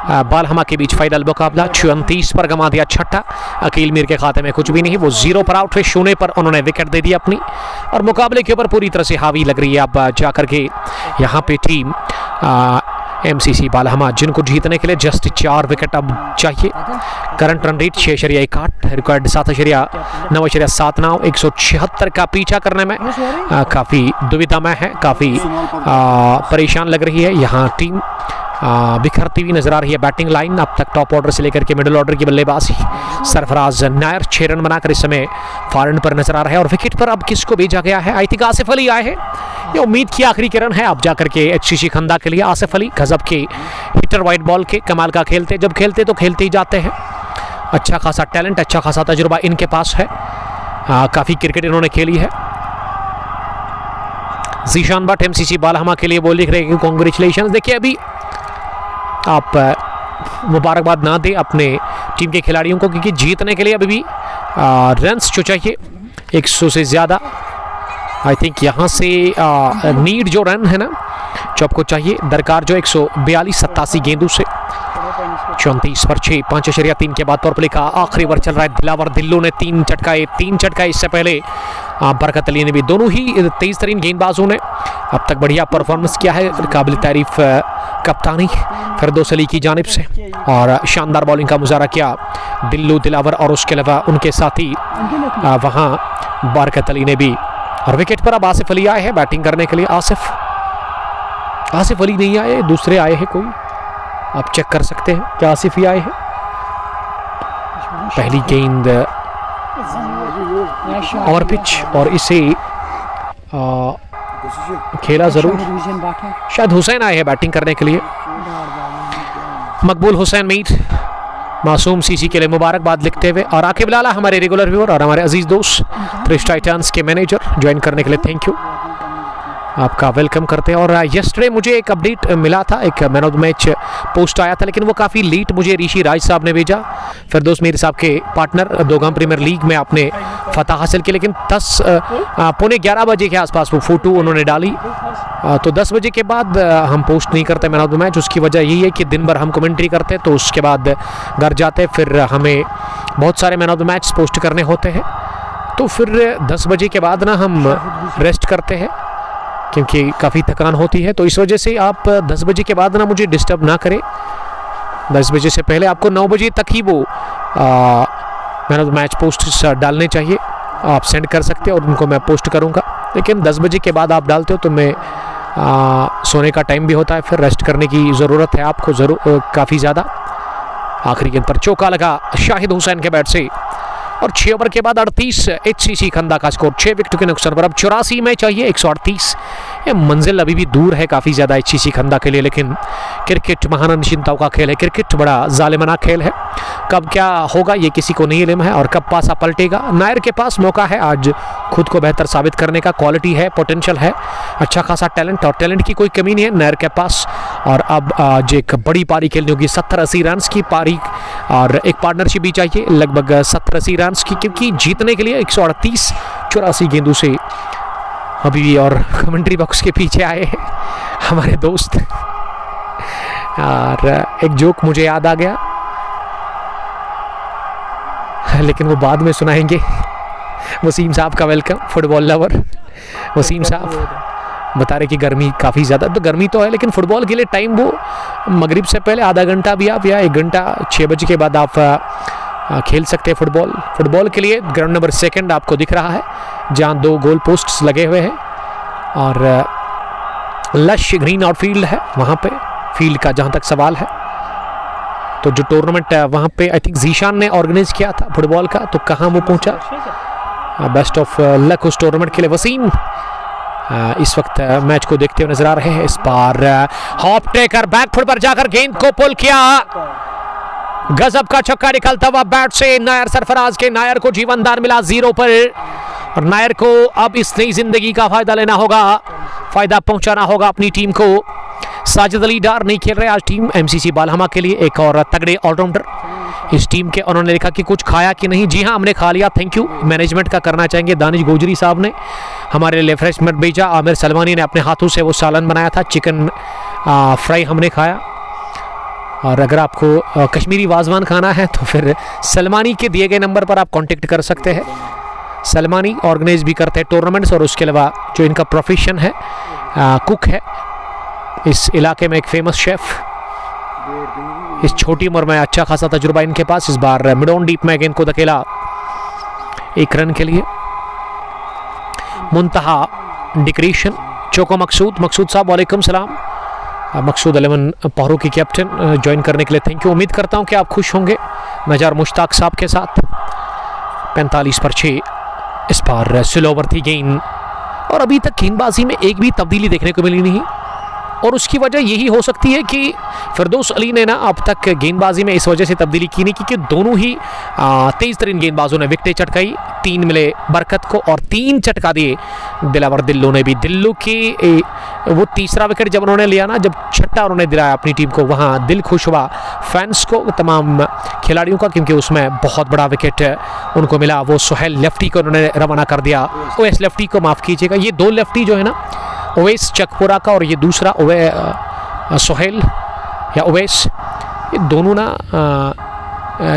बालहमा के बीच फाइनल मुकाबला 34 पर गंवा दिया 6। अकील मीर के खाते में कुछ भी नहीं, वो 0 पर आउट हुए, 0 पर उन्होंने विकेट दे दी अपनी, और मुकाबले के ऊपर पूरी तरह से हावी लग रही है अब जाकर के यहाँ पे टीम MCC बालहमा, जिनको जीतने के लिए जस्ट 4 विकेट अब चाहिए। करंट रन रेट 6.61, रिकॉर्ड 7.979, 176 का पीछा करने में काफ़ी दुविधा में है, काफ़ी परेशान लग रही है यहाँ टीम। बिखरती हुई नजर आ रही है बैटिंग लाइन। अब तक टॉप ऑर्डर से लेकर के मिडिल ऑर्डर की बल्लेबाजी, सरफराज नायर 6 रन बनाकर इस समय फॉरन पर नजर आ रहा है। और विकेट पर अब किसको भेजा गया है? आई थिंक आसिफ अली आए हैं, ये उम्मीद की आखिरी के रन है अब जाकर के HCC खंदा के लिए। आसिफ अली गजब के हिटर, वाइट बॉल के कमाल का खेलते, जब खेलते तो खेलते ही जाते हैं। अच्छा खासा टैलेंट, अच्छा खासा तजुर्बा इनके पास है, काफ़ी क्रिकेट इन्होंने खेली है। जीशान भट्ट MCC बालहमा के लिए बोल लिख रहे हैं कॉन्ग्रेचुलेशन। देखिए अभी आप मुबारकबाद ना दें अपने टीम के खिलाड़ियों को, क्योंकि जीतने के लिए अभी भी रन्स जो चाहिए 100 से ज़्यादा आई थिंक यहाँ से नीड जो रन है ना जो आपको चाहिए दरकार जो 142-87 गेंदों से 34 पर 6 5.3 के बाद पावर प्ले का आखिरी ओवर चल रहा है। दिलावर दिल्लो ने 3 चटकाए इससे पहले बरकत अली ने भी, दोनों ही तेज तरीन गेंदबाजों ने अब तक बढ़िया परफॉर्मेंस किया है। काबिल तारीफ कप्तानी फिरदौस अली की जानिब से और शानदार बॉलिंग का मुजाहरा किया दिल्लो दिलावर और उसके अलावा उनके साथी वहाँ बरकत अली ने भी। और विकेट पर अब आसिफ अली आए हैं बैटिंग करने के लिए। आसिफ अली नहीं आए, दूसरे आए हैं कोई, आप चेक कर सकते हैं क्या आसिफ ही आए हैं। पहली गेंद ओवर पिच और इसे खेला जरूर, शायद हुसैन आए हैं बैटिंग करने के लिए। मकबूल हुसैन मीर मासूम सीसी के लिए मुबारकबाद लिखते हुए और आकिब लाला हमारे रेगुलर व्यूअर और हमारे अजीज दोस्त त्रिश टाइटंस के मैनेजर ज्वाइन करने के लिए थैंक यू, आपका वेलकम करते हैं। और यस्टरडे मुझे एक अपडेट मिला था, एक man of the match post आया था, लेकिन वो काफ़ी लेट मुझे ऋषि राज साहब ने भेजा, फिरदौस मीर साहब के पार्टनर दोगाम प्रीमियर लीग में आपने फतह हासिल की, लेकिन 10:45 बजे के आसपास वो फोटो उन्होंने डाली। तो 10 बजे के बाद हम पोस्ट नहीं करते मैन ऑफ द मैच। उसकी वजह यही है कि दिन भर हम कमेंट्री करते तो उसके बाद घर जाते, फिर हमें बहुत सारे man of the match post करने होते हैं, तो फिर 10 बजे के बाद ना हम रेस्ट करते हैं क्योंकि काफ़ी थकान होती है। तो इस वजह से आप 10 बजे के बाद ना मुझे डिस्टर्ब ना करें। 10 बजे से पहले आपको 9 बजे तक ही वो man of the match post डालने चाहिए, आप सेंड कर सकते हैं और उनको मैं पोस्ट करूंगा। लेकिन 10 बजे के बाद आप डालते हो तो मैं सोने का टाइम भी होता है, फिर रेस्ट करने की ज़रूरत है आपको ज़रूर काफ़ी ज़्यादा। आखिरी गेंद पर चौका लगा शाहिद हुसैन के बैट से और 6 ओवर के बाद 38 HCC खंदा का स्कोर 6 विकेट के नुकसान पर। अब 84 में चाहिए 138। ये मंजिल अभी भी दूर है काफ़ी ज़्यादा HCC खंदा के लिए, लेकिन क्रिकेट महान चिंताओं का खेल है, क्रिकेट बड़ा जालिमाना खेल है। कब क्या होगा ये किसी को नहीं इल्म है और कब पासा पलटेगा। नायर के पास मौका है आज खुद को बेहतर साबित करने का, क्वालिटी है, पोटेंशियल है, अच्छा खासा टैलेंट, और टैलेंट की कोई कमी नहीं है नायर के पास। और अब आज एक बड़ी पारी खेलनी होगी, 70-80 रन की पारी और एक पार्टनरशिप भी चाहिए लगभग 70-80 रन की, क्योंकि जीतने के लिए 138-84 गेंदों से अभी भी। और कमेंट्री बॉक्स के पीछे आए हैं हमारे दोस्त और एक जोक मुझे याद आ गया लेकिन वो बाद में सुनाएंगे। वसीम साहब का वेलकम, फुटबॉल लवर वसीम साहब बता रहे कि गर्मी काफ़ी ज़्यादा, तो गर्मी तो है लेकिन फुटबॉल के लिए टाइम वो मगरिब से पहले आधा घंटा भी आप या 1 घंटा 6 बजे के बाद आप खेल सकते हैं फुटबॉल। फुटबॉल के लिए ग्राउंड नंबर 2 आपको दिख रहा है जहाँ 2 गोल पोस्ट्स लगे हुए हैं और लश ग्रीन आउटफील्ड है वहाँ पे, फील्ड का जहाँ तक सवाल है। तो जो टूर्नामेंट वहाँ पे आई थिंक जीशान ने ऑर्गेनाइज किया था फुटबॉल का, तो कहाँ वो पहुँचा। बेस्ट ऑफ लक उस टूर्नामेंट के लिए। वसीम इस वक्त मैच को देखते हुए नजर आ रहे हैं। इस बार हॉप टेकर बैक फुट पर जाकर गेंद को पुल किया, गजब का छक्का निकलता हुआ बैट से नायर सरफराज के। नायर को जीवनदान मिला 0 पर और नायर को अब इस नई जिंदगी का फायदा लेना होगा, फायदा पहुंचाना होगा अपनी टीम को। साजिद अली डार नहीं खेल रहे आज टीम MCC बालहमा के लिए, एक और तगड़े ऑलराउंडर इस टीम के। उन्होंने लिखा कि कुछ खाया कि नहीं, जी हाँ हमने खा लिया, थैंक यू मैनेजमेंट का करना चाहेंगे। दानिश गोजरी साहब ने हमारे लिए रिफ्रेशमेंट भेजा, आमिर सलमानी ने अपने हाथों से वो सालन बनाया था, चिकन फ्राई हमने खाया। और अगर आपको कश्मीरी वाजवान खाना है तो फिर सलमानी के दिए गए नंबर पर आप कांटेक्ट कर सकते हैं। सलमानी ऑर्गेनाइज भी करते हैं टूर्नामेंट्स और उसके अलावा जो इनका प्रोफेशन है कुक है इस इलाके में, एक फेमस शेफ। इस छोटी उम्र में अच्छा खासा तजुर्बा इनके पास। इस बार मिड ऑन डीप में गेंद को धकेला 1 रन के लिए। मुंतहा डिक्रीशन चौको मकसूद साहब वालेकुम सलाम। मकसूद 11 पहरों की कैप्टन ज्वाइन करने के लिए थैंक यू। उम्मीद करता हूं कि आप खुश होंगे नजार मुश्ताक साहब के साथ। 45 पर 6 इस बार स्लो ओवर थी गेंद और अभी तक गेंदबाजी में एक भी तब्दीली देखने को मिली नहीं। और उसकी वजह यही हो सकती है कि फिरदौस अली ने ना अब तक गेंदबाजी में इस वजह से तब्दीली की नहीं, क्योंकि दोनों ही तेज तरीन गेंदबाजों ने विकेटें चटकाई। 3 मिले बरकत को और 3 चटका दिए दिलावर दिल्लो ने भी। दिल्लो की वो तीसरा विकेट जब उन्होंने लिया ना, जब छठा उन्होंने दिलाया अपनी टीम को, वहाँ दिल खुश हुआ फैंस को, तमाम खिलाड़ियों का, क्योंकि उसमें बहुत बड़ा विकेट उनको मिला। वो सुहेल लेफ्टी को उन्होंने रवाना कर दिया। ओवैस लेफ्टी को माफ़ कीजिएगा, ये 2 लेफ्टी जो है ना, ओवैस चकपुरा का और ये दूसरा सुहेल या ओवैस, ये दोनों ना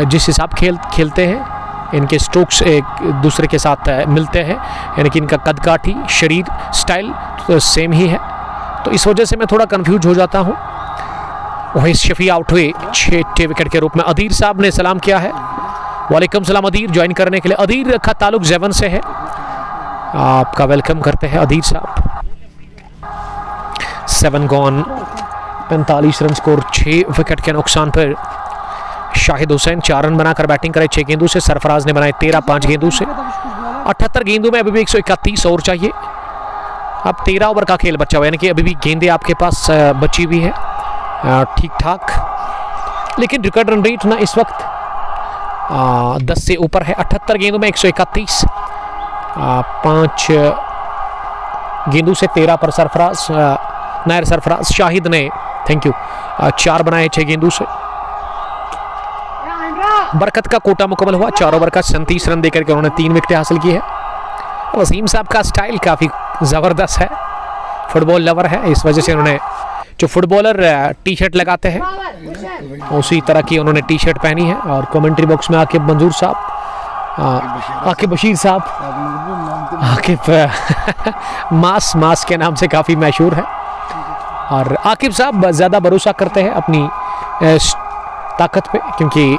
जिस हिसाब खेलते हैं, इनके स्ट्रोक्स एक दूसरे के साथ मिलते हैं, यानी कि इनका कदकाठी शरीर स्टाइल तो सेम ही है, तो इस वजह से मैं थोड़ा कंफ्यूज हो जाता हूँ। ओवैस शफी आउट हुए 6 विकेट के रूप में। अदीर साहब ने सलाम किया है। वालेकुम सलाम अदीर, ज्वाइन करने के लिए। अदीर का ताल्लुक जेवन से है, आपका वेलकम करते हैं अदीर साहब। 7 गॉन, 45 रन स्कोर, 6 विकेट के नुकसान पर शाहिद हुसैन 4 रन बनाकर बैटिंग करे 6 गेंदों से। सरफराज ने बनाए 13 5 गेंदों से। 78 गेंदों में अभी भी 131 और चाहिए। अब 13 ओवर का खेल बचा हुआ, यानी कि अभी भी गेंदें आपके पास बची हुई है ठीक ठाक, लेकिन रिकॉर्ड रन रेट ना इस वक्त 10 से ऊपर है। 78 गेंदों में 131, 5 गेंदों से 13 पर सरफराज, नायर सरफराज शाहिद ने थैंक यू 4 बनाए 6 गेंदों से। बरकत का कोटा मुकम्मल हुआ, 4 ओवर का 37 रन देकर के उन्होंने 3 विकेटें हासिल की है। वसीम साहब का स्टाइल काफ़ी ज़बरदस्त है, फुटबॉल लवर है, इस वजह से उन्होंने जो फुटबॉलर टी शर्ट लगाते हैं उसी तरह की उन्होंने टी शर्ट पहनी है। और कमेंट्री बॉक्स में आकिब मंजूर साहब, आकिब बशीर साहब, आकिब मास के नाम से काफ़ी मशहूर है। और आकिब साहब ज़्यादा भरोसा करते हैं अपनी ताकत पे, क्योंकि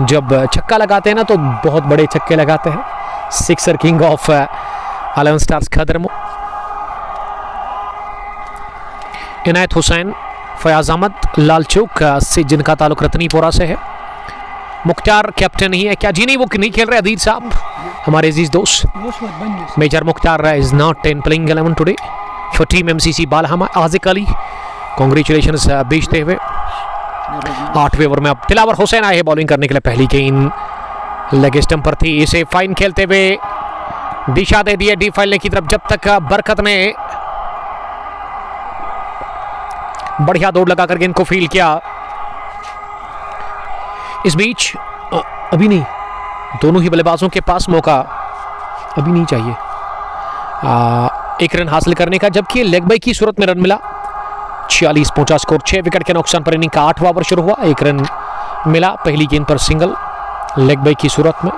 जब छक्का लगाते हैं ना तो बहुत बड़े छक्के लगाते हैं। Sixer king of 11 stars Khadermo. Inayat Hussain, Fayaz Ahmad Lalchowk से, जिनका ताल्लुक रतनीपुरा से है। मुख्तार कैप्टन ही है क्या? जी नहीं, वो नहीं खेल रहे अदीर साहब, हमारे अजीज दोस्त। Major Mukhtar is not in playing 11 today for team MCC Balhama. Aziq Ali congratulations बेचते हुए 8वें ओवर में अब दिलावर हुसैन आए हैं बॉलिंग करने के लिए। पहली गेंद लेग स्टंप पर थी, इसे फाइन खेलते हुए दिशा दे दी डी फाइनल की तरफ, जब तक बरकत ने बढ़िया दौड़ लगाकर गेंद को फील किया। इस बीच अभी नहीं, दोनों ही बल्लेबाजों के पास मौका अभी नहीं चाहिए 1 रन हासिल करने का, जबकि लेग बाई की सूरत में रन मिला। 46 पहुंचा स्कोर, 6 विकेट के नुकसान पर इनिंग का 8वां ओवर शुरू हुआ। 1 रन मिला पहली गेंद पर सिंगल लेग बाई की सूरत में।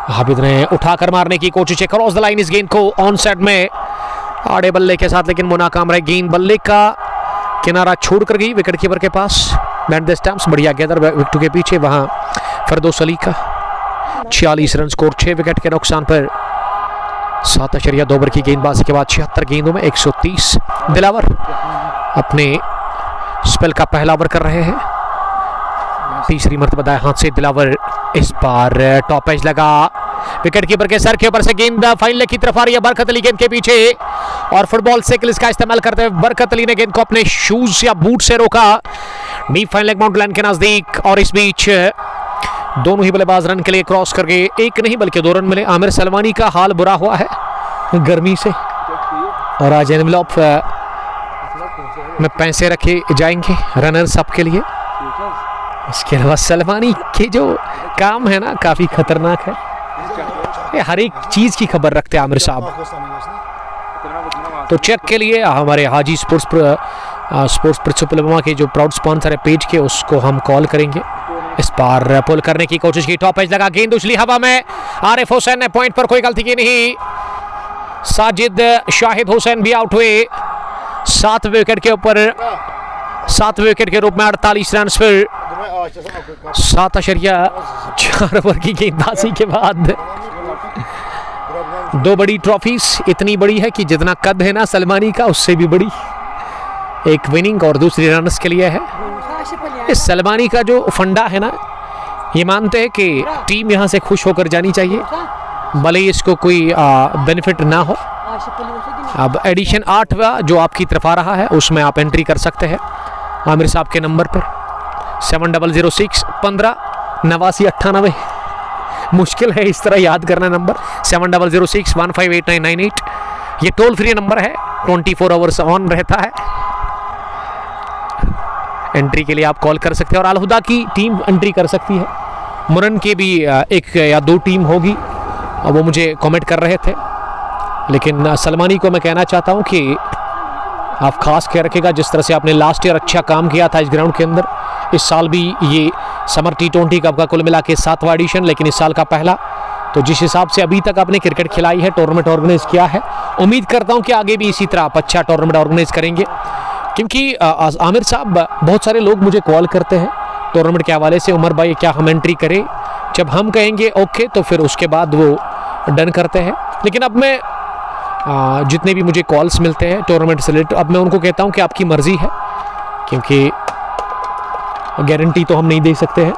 हाफिज ने उठाकर मारने की कोशिश, क्रॉस द लाइन इस गेंद को ऑन साइड में आड़े बल्ले के साथ, लेकिन वो नाकाम रहे। गेंद बल्ले का किनारा छोड़ कर गई विकेट कीपर के पास। बैट द स्टंप्स, बढ़िया गेंदर विकेट के पीछे, वहां फिरदौस अली का 46 रन स्कोर, 6 विकेट के नुकसान पर 7.2 ओवर की गेंदबाजी के बाद 76 गेंदों में 130। दिलावर अपने स्पेल का पहला ओवर कर रहे हैं। तीसरी मर्तबा दाएं हाथ से दिलावर, इस बार टॉप एज लगा, विकेट कीपर के सर के ऊपर से गेंद फाइनल की तरफ आ रही है। बरकत अली गेंद के पीछे और फुटबॉल साइकिल का इस्तेमाल करते हुए बरकत अली ने गेंद को अपने शूज या बूट से रोका deep final leg boundary line के नजदीक। और इस बीच दोनों ही बल्लेबाज रन के लिए क्रॉस कर गए, 1 नहीं बल्कि 2 रन मिले। आमिर सलमानी का हाल बुरा हुआ है गर्मी से, और आज एनवलप में पैसे रखे जाएंगे रनर्स अप के लिए। उसके अलावा सलमानी के जो काम है ना काफ़ी खतरनाक है, ये हर एक चीज़ की खबर रखते हैं आमिर साहब। तो चेक के लिए हमारे हाजी स्पोर्ट्स प्रिंसिपल के जो प्राउड स्पॉन्सर है पेज के, उसको हम कॉल करेंगे। इस बार पुल करने की कोशिश की, टॉप एज लगा, गेंद उछली हवा में। आरिफ हुसैन ने पॉइंट पर कोई गलती की नहीं। साजिद शाहिद हुसैन भी आउट हुए 7वें विकेट के ऊपर, 7वें विकेट के रूप में 48 रन पर 7.4 ओवर की गेंदबाजी के बाद 2 बड़ी ट्रॉफीज, इतनी बड़ी है कि जितना कद है ना सलमानी का उससे भी बड़ी, एक विनिंग और दूसरी रन्स के लिए है। इस सलमानी का जो फंडा है ना, ये मानते हैं कि टीम यहाँ से खुश होकर जानी चाहिए, भले ही इसको कोई बेनिफिट ना हो। अब एडिशन 8वां जो आपकी तरफ आ रहा है उसमें आप एंट्री कर सकते हैं आमिर साहब के नंबर पर 7006 15 89 98। मुश्किल है इस तरह याद करना नंबर 7006 158998। ये टोल फ्री नंबर है, 24 आवर्स ऑन रहता है। एंट्री के लिए आप कॉल कर सकते हैं और अलहुदा की टीम एंट्री कर सकती है। मुरन के भी 1 या 2 टीम होगी, वो मुझे कमेंट कर रहे थे। लेकिन सलमानी को मैं कहना चाहता हूं कि आप खास ख्याल रखिएगा, जिस तरह से आपने लास्ट ईयर अच्छा काम किया था इस ग्राउंड के अंदर। इस साल भी ये समर T20 कप का कुल मिला के 7वां एडिशन, लेकिन इस साल का पहला। तो जिस हिसाब से अभी तक आपने क्रिकेट खिलाई है, टूर्नामेंट ऑर्गेनाइज किया है, उम्मीद करता हूं कि आगे भी इसी तरह आप अच्छा टूर्नामेंट ऑर्गेनाइज करेंगे। क्योंकि आमिर साहब, बहुत सारे लोग मुझे कॉल करते हैं टूर्नामेंट के हवाले से, उमर भाई क्या हम एंट्री करें? जब हम कहेंगे ओके तो फिर उसके बाद वो डन करते हैं। लेकिन अब मैं जितने भी मुझे कॉल्स मिलते हैं टूर्नामेंट से रिलेटेड, अब मैं उनको कहता हूं कि आपकी मर्ज़ी है, क्योंकि गारंटी तो हम नहीं दे सकते हैं।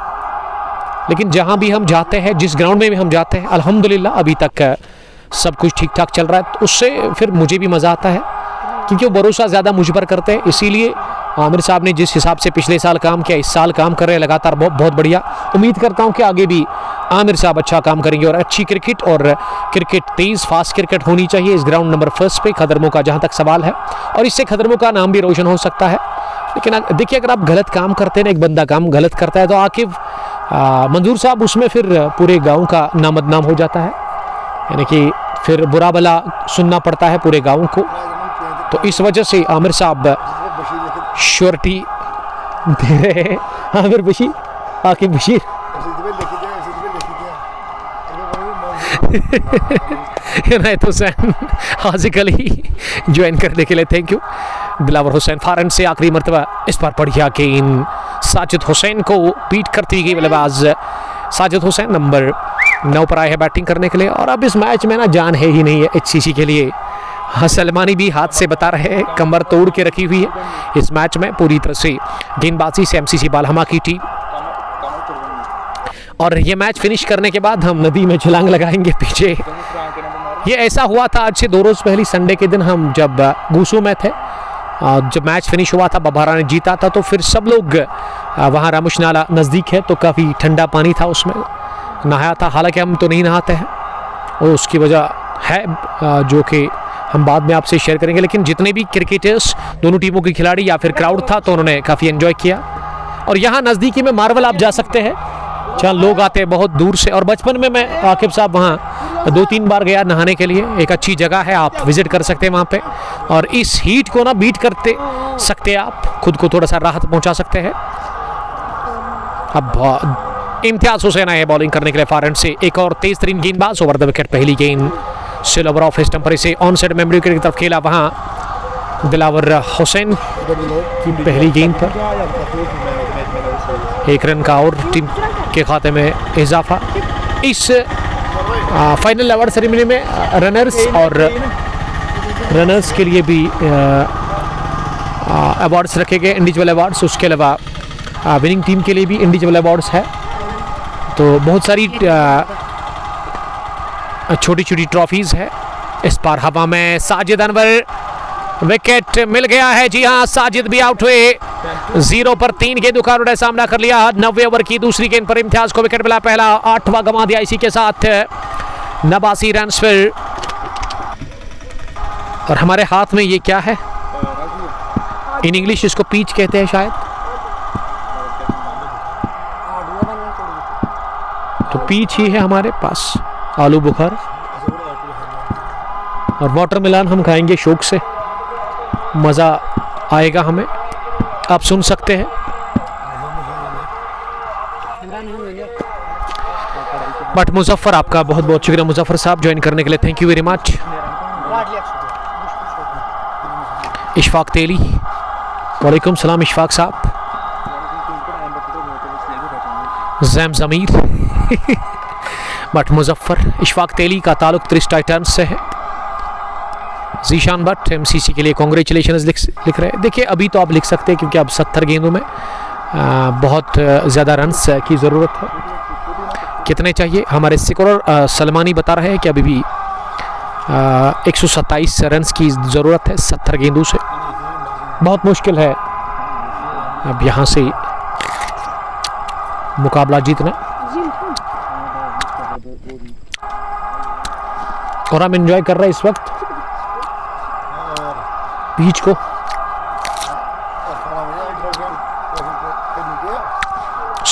लेकिन जहां भी हम जाते हैं, जिस ग्राउंड में भी हम जाते हैं, अल्हम्दुलिल्लाह अभी तक सब कुछ ठीक ठाक चल रहा है। तो उससे फिर मुझे भी मज़ा आता है, क्योंकि वो भरोसा ज़्यादा मुझ पर करते हैं। इसीलिए आमिर साहब ने जिस हिसाब से पिछले साल काम किया, इस साल काम कर रहे हैं लगातार, बहुत बढ़िया। उम्मीद करता हूं कि आगे भी आमिर साहब अच्छा काम करेंगे और अच्छी क्रिकेट, और क्रिकेट तेज़ फास्ट क्रिकेट होनी चाहिए इस ग्राउंड नंबर 1 पे खदरमों का, जहां तक सवाल है। और इससे खदरमों का नाम भी रोशन हो सकता है। लेकिन देखिए, अगर आप गलत काम करते हैं ना, एक बंदा काम गलत करता है तो आकिब मंजूर साहब उसमें फिर पूरे गाँव का नाम बदनाम हो जाता है, यानी कि फिर बुरा भला सुनना पड़ता है पूरे गाँव को। तो इस वजह से आमिर साहब श्योरिटी दे रहे हैं। आमिर बशीर, आकिब बशीर इनायत हुसैन, हाजिक अली ज्वाइन करने के लिए थैंक यू। दिलावर हुसैन फारन से आखिरी मरतबा इस बार बढ़िया गेंद, साजिद हुसैन को बीट करती गई बल्लेबाज साजिद हुसैन नंबर 9 पर आए हैं बैटिंग करने के लिए। और अब इस मैच में ना जान है ही नहीं है HCC के लिए। हाँ, सलमानी भी हाथ से बता रहे हैं, कमर तोड़ के रखी हुई है इस मैच में पूरी तरह से गेंदबाजी से MCC बालहमा की टीम। और ये मैच फिनिश करने के बाद हम नदी में छलांग लगाएंगे पीछे। ये ऐसा हुआ था आज से 2 रोज़ पहले संडे के दिन, हम जब गूसू में थे, जब मैच फिनिश हुआ था, बबारा ने जीता था, तो फिर सब लोग वहाँ रामुश नाला नज़दीक है तो काफ़ी ठंडा पानी था, उसमें नहाया था। हालांकि हम तो नहीं नहाते हैं और उसकी वजह है जो कि हम बाद में आपसे शेयर करेंगे। लेकिन जितने भी क्रिकेटर्स, दोनों टीमों के खिलाड़ी या फिर क्राउड था, तो उन्होंने काफ़ी एंजॉय किया। और यहाँ नज़दीकी में मार्वल आप जा सकते हैं, जहाँ लोग आते हैं बहुत दूर से। और बचपन में मैं आकिब साहब वहाँ 2-3 बार गया नहाने के लिए। एक अच्छी जगह है, आप विजिट कर सकते हैं वहाँ पे, और इस हीट को ना बीट करते सकते हैं, आप खुद को थोड़ा सा राहत पहुँचा सकते हैं। अब इम्तियाज हुसैन आए बॉलिंग करने के लिए फारन से, एक और तेज तरीन गेंदबाज ओवर द विकेट। पहली गेंद सिल्वर ऑफ स्टंपर से ऑन साइड मेमोरी विकेट की तरफ खेला, वहाँ दिलावर हुसैन की पहली गेंद पर 1 रन का और टीम के खाते में इजाफा। इस फाइनल अवार्ड सेरेमनी में रनर्स के लिए भी अवार्ड्स रखे गए, इंडिविजुअल अवार्ड्स। उसके अलावा विनिंग टीम के लिए भी इंडिविजुअल अवार्ड्स है। तो बहुत सारी छोटी छोटी ट्रॉफीज है। इस बार हवा में साजिद अनवर, विकेट मिल गया है। जी हाँ, साजिद भी आउट हुए। 0 पर 3 गेंदों का उन्होंने सामना कर लिया। 90 ओवर की दूसरी गेंद पर इम्तियाज को विकेट मिला, पहला 8वां गंवा दिया। इसी के साथ 89 रन फिर। और हमारे हाथ में ये क्या है, इन इंग्लिश इसको पीच कहते हैं शायद, तो पीच ही है हमारे पास। आलू बुखार और वाटरमेलन हम खाएंगे शौक से, मज़ा आएगा हमें, आप सुन सकते हैं। बट मुजफ्फर, आपका बहुत बहुत शुक्रिया मुजफ्फर साहब ज्वाइन करने के लिए, thank you very much. Ishfaq Teli, वालेकुम सलाम इशफाक साहब। जैम ज़मीर बट मुजफ्फर, इशफाक तेली का ताल्लुक 30 टाइटन्स से है। जीशान भट्ट MCC के लिए कॉन्ग्रेचुलेशंस लिख रहे हैं। देखिए, अभी तो आप लिख सकते हैं क्योंकि अब 70 गेंदों में बहुत ज़्यादा रन्स की ज़रूरत है। कितने चाहिए? हमारे सिकरर सलमानी बता रहे हैं कि अभी भी 127 रन की ज़रूरत है 70 गेंदों से। बहुत मुश्किल है अब यहाँ से मुकाबला जीतना, और हम एंजॉय कर रहे हैं इस वक्त पिच को।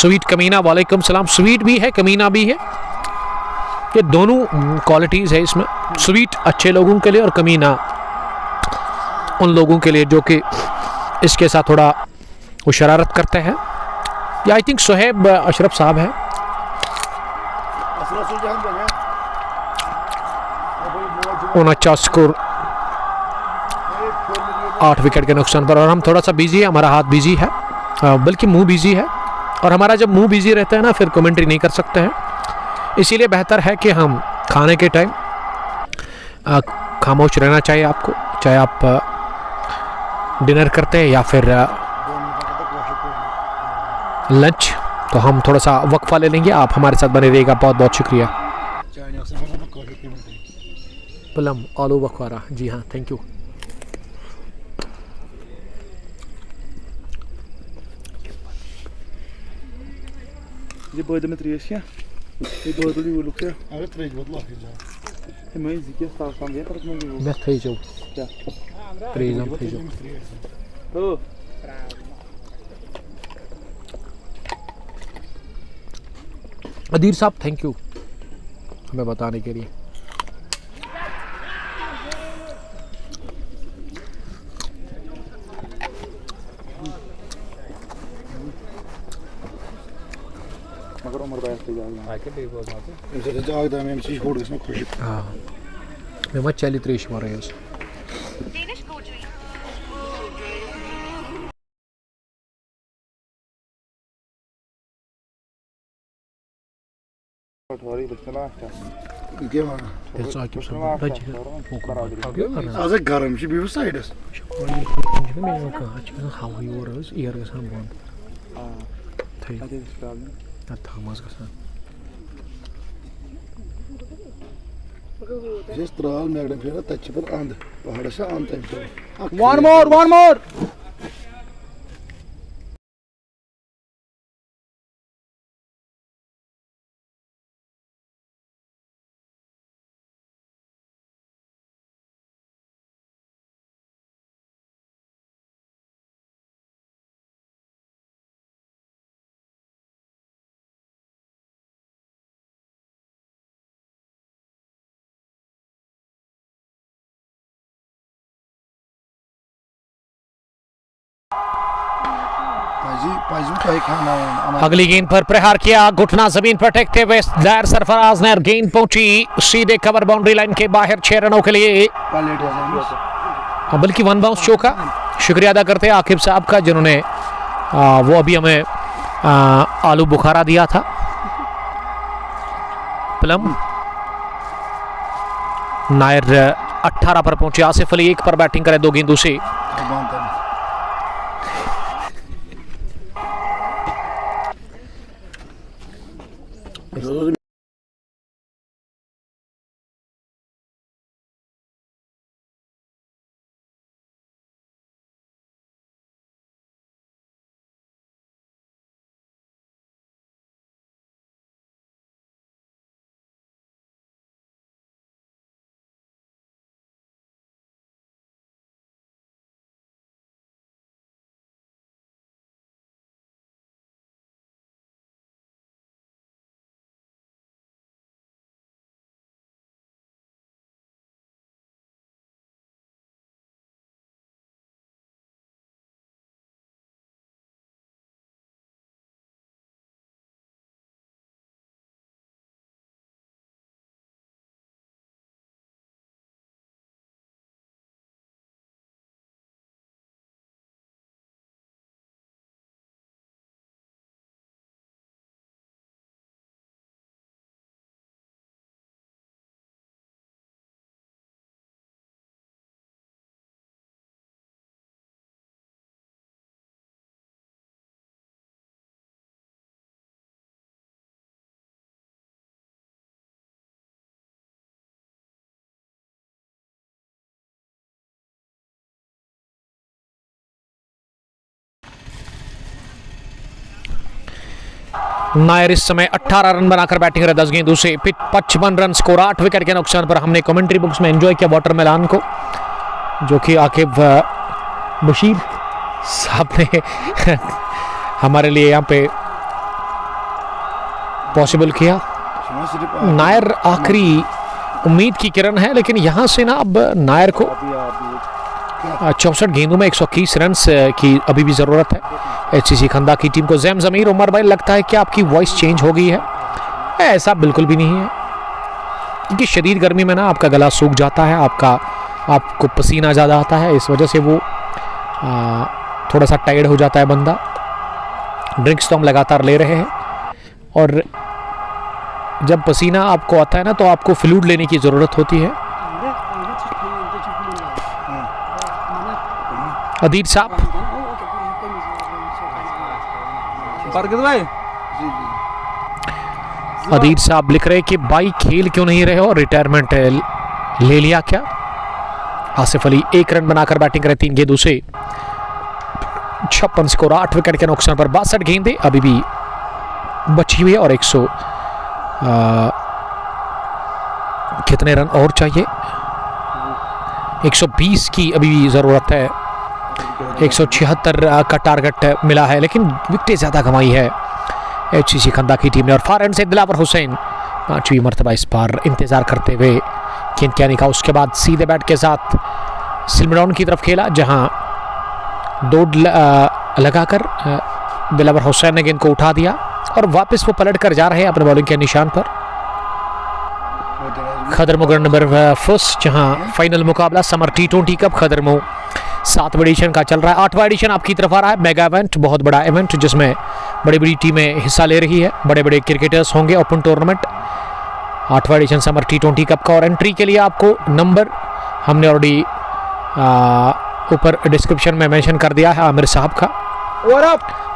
स्वीट कमीना, वालेकुम सलाम। स्वीट भी है, कमीना भी है, ये दोनों क्वालिटीज़ है इसमें। स्वीट अच्छे लोगों के लिए और कमीना उन लोगों के लिए जो कि इसके साथ थोड़ा वो शरारत करते हैं। या आई थिंक सुहेब अशरफ साहब है। 49 स्कोर 8 विकेट के नुकसान पर, और हम थोड़ा सा बिजी है, हमारा हाथ बिजी है, बल्कि मुंह बिजी है, और हमारा जब मुंह बिजी रहता है ना फिर कमेंट्री नहीं कर सकते हैं। इसीलिए बेहतर है कि हम खाने के टाइम खामोश रहना चाहिए आपको, चाहे आप डिनर करते हैं या फिर लंच। तो हम थोड़ा सा वक्फा ले लेंगे, आप हमारे साथ बने रहिएगा। बहुत बहुत शुक्रिया। प्लम आलू बखवारा, जी हाँ, thank you. Je boyde met reisje. Je boyde die wil ja. Hij het weet wat lach je zo. Je moet ziek is daar van weer dat men wil. Best થઈ जाओ, Ja. प्लीज हम થઈ जाओ। Oh. अदीर साहब thank you हमें बताने के लिए। मगर उम्र बैठ पे जाएगा। आके भी बहुत आते। इनसे तो जाग दाम एमसी छोड़ के इसमें खुशी। हाँ, मैं मत चली त्रेश मार रही हूँ। थोड़ी बचना है। क्या माना? It's like you're some budget. आज एक गरम शी भी साइड है। How you were is ear गसान बंद। थे। आते स्टाइल में। थॉमस गसान। जिस तरह मैडम फिर टच पर आंध पहाड़ से आंध टाइम पर। One more. पाजी का ही खाना है। अगली गेंद पर प्रहार किया, घुटना जमीन पर टेकते हुए जायर सरफराज ने, गेंद पहुंची सीधे कवर बाउंड्री लाइन के बाहर 6 रनों के लिए। बल्कि वन बाउंस चौका। शुक्रिया अदा करते हैं आकिब साहब का, जिन्होंने वो अभी हमें आलू बुखारा दिया था। प्लम नायर 18 पर पहुंचे, आसिफ अली 1 पर बैटिंग करे 2 गेंदों से। नायर इस समय 18 रन बनाकर बैटिंग कर 10 गेंदों से 55 रन स्कोर, 8 विकेट के नुकसान पर। हमने कमेंट्री बुक्स में एंजॉय किया वाटरमेलन को, जो कि आकिब बशीर साहब ने हमारे लिए यहाँ पे पॉसिबल किया। नायर आखिरी उम्मीद की किरण है, लेकिन यहाँ से ना अब नायर को 64 गेंदों में 121 रन की अभी भी ज़रूरत है एचसीसी खंदा की टीम को। जैम ज़मीर उमर भाई, लगता है कि आपकी वॉइस चेंज हो गई है? ऐसा बिल्कुल भी नहीं है, क्योंकि शदीद गर्मी में ना आपका गला सूख जाता है, आपको पसीना ज़्यादा आता है, इस वजह से वो थोड़ा सा टायर्ड हो जाता है बंदा। ड्रिंक्स तो हम लगातार ले रहे हैं, और जब पसीना आपको आता है ना तो आपको फ्लूइड लेने की ज़रूरत होती है। अदील साहब, अदील साहब लिख रहे कि भाई खेल क्यों नहीं रहे हो, रिटायरमेंट ले लिया क्या? आसिफ अली 1 रन बनाकर बैटिंग करे 3 गेंदों से 56 स्कोर, 8 विकेट के नुकसान पर। 62 गेंदें अभी भी बची हुई है और 100 कितने रन और चाहिए? 120 की अभी भी ज़रूरत है। 176 का टारगेट मिला है, लेकिन विकेटें ज़्यादा कमाई है एचसीसी खंदा की टीम ने। और फार एंड से दिलावर हुसैन 5वीं मरतबा इस बार इंतज़ार करते हुए गेंद क्या निकाला, उसके बाद सीधे बैट के साथ सिलमडाउन की तरफ खेला, जहां दौड़ लगाकर दिलावर हुसैन ने गेंद को उठा दिया और वापस वो पलट कर जा रहे हैं अपने बॉलिंग के निशान पर। खदरमो नंबर 1, जहां फाइनल मुकाबला समर T20 कप खदरमो 7वां एडिशन का चल रहा है। 8वां एडिशन आपकी तरफ आ रहा है, मेगा इवेंट, बहुत बड़ा इवेंट जिसमें बड़ी बड़ी टीमें हिस्सा ले रही है, बड़े बड़े क्रिकेटर्स होंगे, ओपन टूर्नामेंट 8वां एडिशन समर T20 कप का। और एंट्री के लिए आपको नंबर हमने ऑलरेडी ऊपर डिस्क्रिप्शन में मेंशन कर दिया है आमिर साहब का,